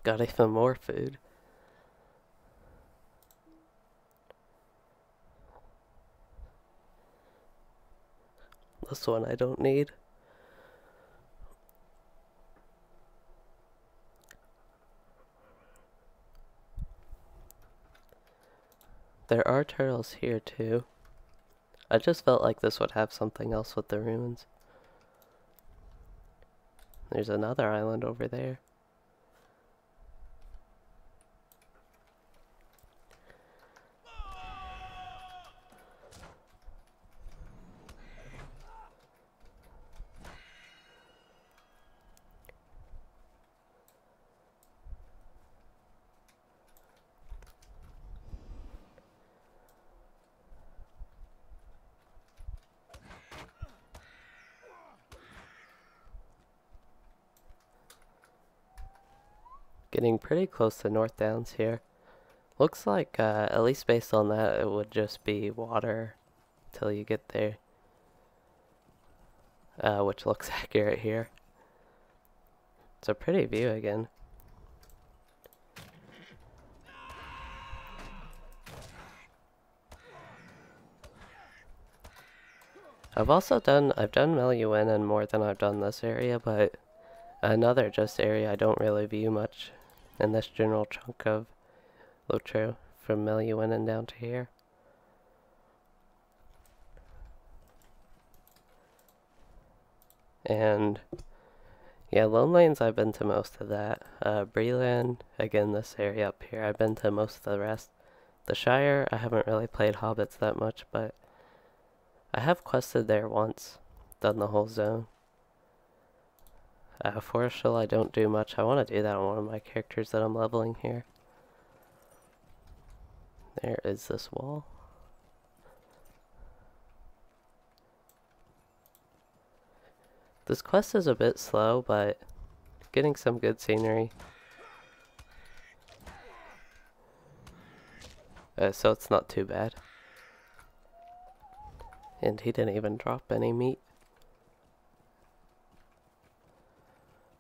Got even more food. This one I don't need. There are turtles here too. I just felt like this would have something else with the ruins. There's another island over there. Getting pretty close to North Downs here. Looks like, at least based on that, it would just be water till you get there. Which looks accurate here. It's a pretty view again. I've done Meluin and more than I've done this area, but another just area I don't really view much in this general chunk of LOTRO from Meluin and down to here. And yeah, Lone Lanes I've been to most of that. Bree-land, again this area up here, I've been to most of the rest. The Shire, I haven't really played Hobbits that much, but I have quested there once, done the whole zone. Forestial I don't do much. I want to do that on one of my characters that I'm leveling here. There is this wall. This quest is a bit slow, but getting some good scenery. So it's not too bad. And he didn't even drop any meat.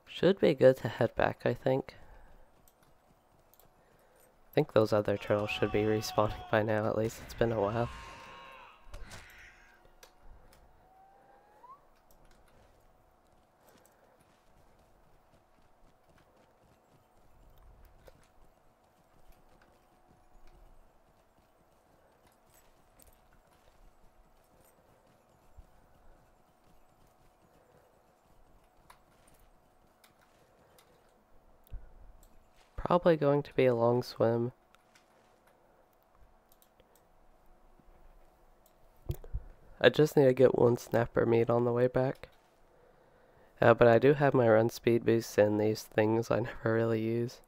Should be good to head back, I think. I think those other turtles should be respawning by now, at least. It's been a while. Probably going to be a long swim. I just need to get 1 snapper meat on the way back. But I do have my run speed boost and these things I never really use.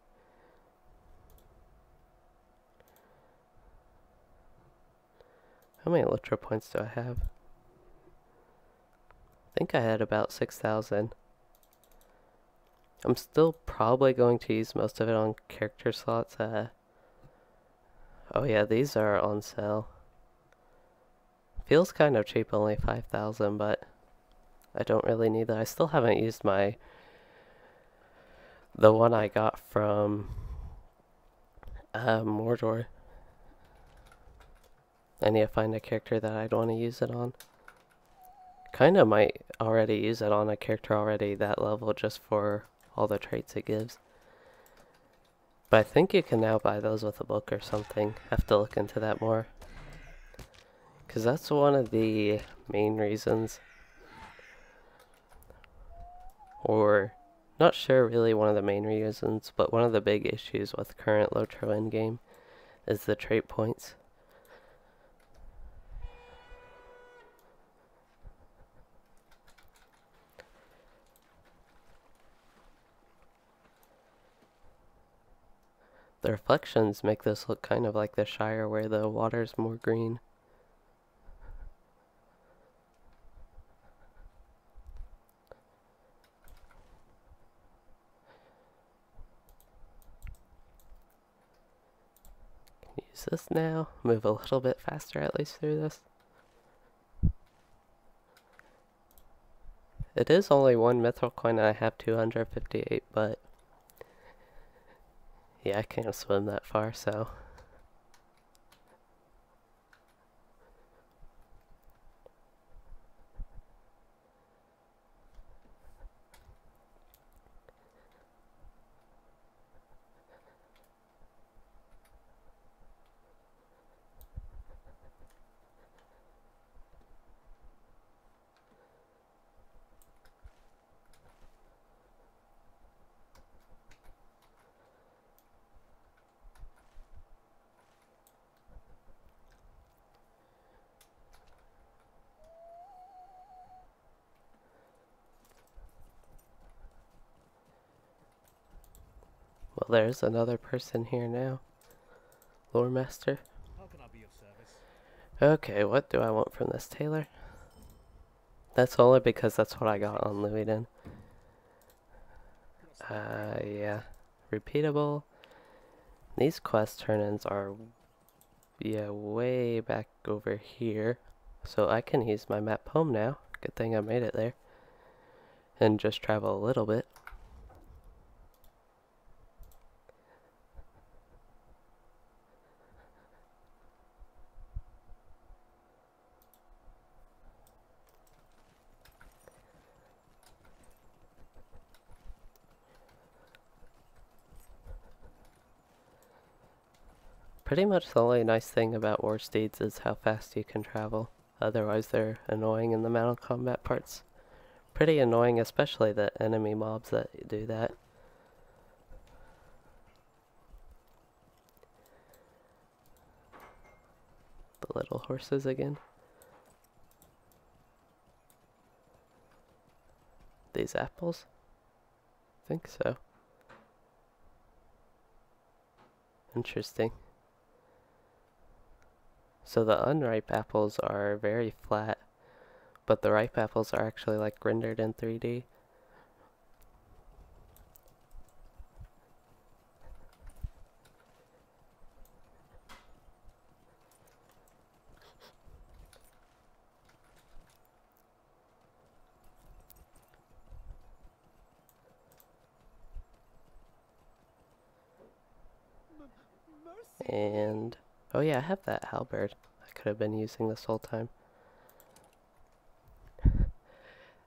How many LOTRO points do I have? I think I had about 6,000. I'm still probably going to use most of it on character slots. Oh yeah, these are on sale. Feels kind of cheap, only 5,000, but I don't really need that. I still haven't used the one I got from Mordor. I need to find a character that I'd want to use it on. Kinda might already use it on a character already that level just for all the traits it gives. But I think you can now buy those with a book or something. Have to look into that more. Because that's one of the main reasons. Or Not sure really one of the main reasons, but one of the big issues with current LOTRO endgame is the trait points. The reflections make this look kind of like the Shire where the water's more green. Use this now, move a little bit faster at least through this. It is only one mithril coin and I have 258, but yeah, I can't swim that far, so. Well, there's another person here now. Lore Master. How can I be of service? Okay, what do I want from this tailor? That's only because that's what I got on Louisden. Yeah. Repeatable. These quest turn-ins are, yeah, way back over here. So I can use my map home now. Good thing I made it there. And just travel a little bit. Pretty much the only nice thing about war steeds is how fast you can travel. Otherwise they're annoying in the mounted combat parts. Pretty annoying, especially the enemy mobs that do that. The little horses again. These apples? I think so. Interesting. So the unripe apples are very flat, but the ripe apples are actually like rendered in 3D. And oh yeah, I have that halberd. I could have been using this whole time.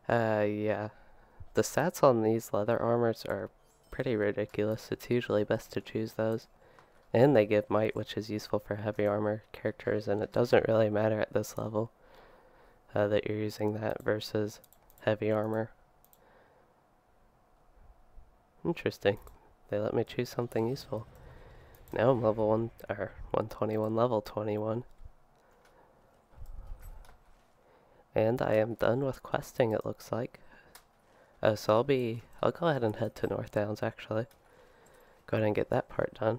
Yeah. The stats on these leather armors are pretty ridiculous. It's usually best to choose those. And they give might, which is useful for heavy armor characters, and it doesn't really matter at this level that you're using that versus heavy armor. Interesting. They let me choose something useful. Now I'm level 1, or 121, level 21. And I am done with questing, it looks like. So I'll go ahead and head to North Downs, actually. Go ahead and get that part done.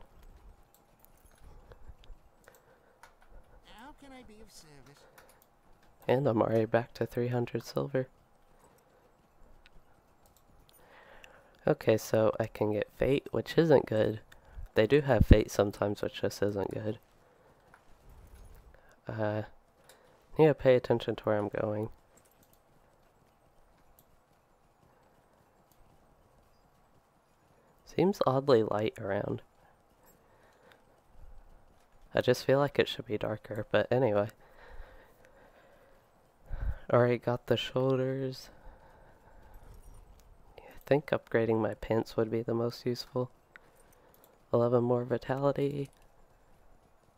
How can I be of service? And I'm already back to 300 silver. Okay, so I can get Fate, which isn't good. They do have Fate sometimes, which just isn't good. Need to pay attention to where I'm going. Seems oddly light around. I just feel like it should be darker, but anyway. Alright, got the shoulders. I think upgrading my pants would be the most useful. 11 more vitality.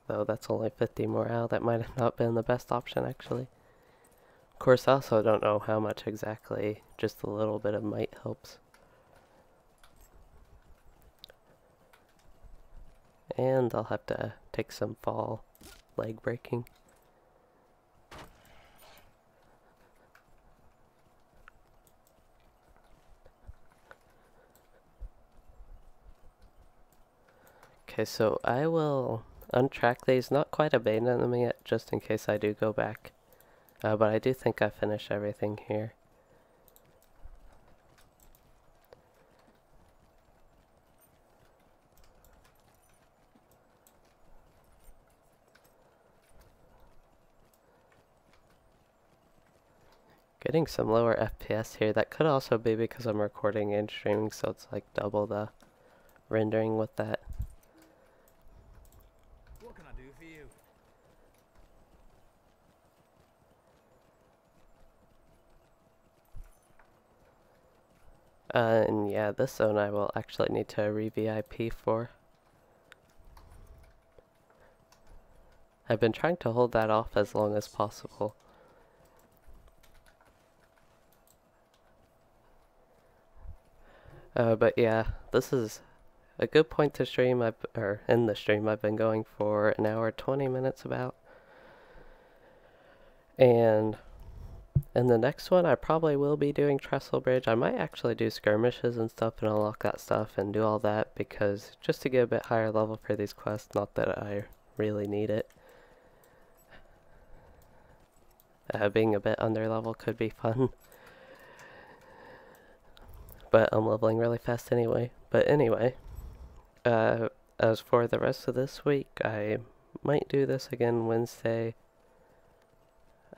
Though that's only 50 morale. That might have not been the best option, actually. Of course, I also don't know how much exactly. Just a little bit of might helps. and I'll have to take some fall leg breaking. Okay, so I will untrack these, not quite abandon them yet, just in case I do go back. But I do think I finished everything here. Getting some lower FPS here. That could also be because I'm recording and streaming, so it's like double the rendering with that. What can I do for you? And yeah, this zone I will actually need to re-VIP for. I've been trying to hold that off as long as possible. But yeah, this is a good point to stream. Or in the stream, I've been going for an hour 20 minutes about. And in the next one, I probably will be doing Trestle Bridge. I might actually do skirmishes and stuff and unlock that stuff and do all that, because just to get a bit higher level for these quests, not that I really need it. Being a bit under level could be fun. But I'm leveling really fast anyway. But anyway, as for the rest of this week, I might do this again Wednesday.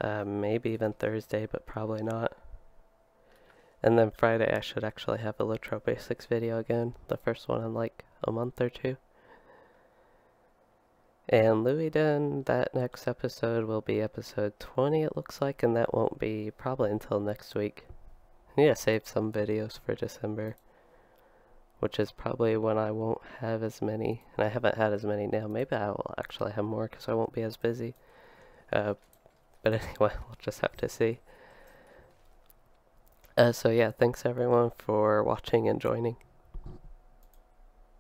Maybe even Thursday, but probably not. And then Friday I should actually have a LOTRO Basics video again. The first one in like a month or two. And Louisden, that next episode will be episode 20 it looks like, and that won't be probably until next week. I need to save some videos for December, which is probably when I won't have as many, and I haven't had as many now. Maybe I will actually have more because I won't be as busy. But anyway, we'll just have to see. So yeah, thanks everyone for watching and joining.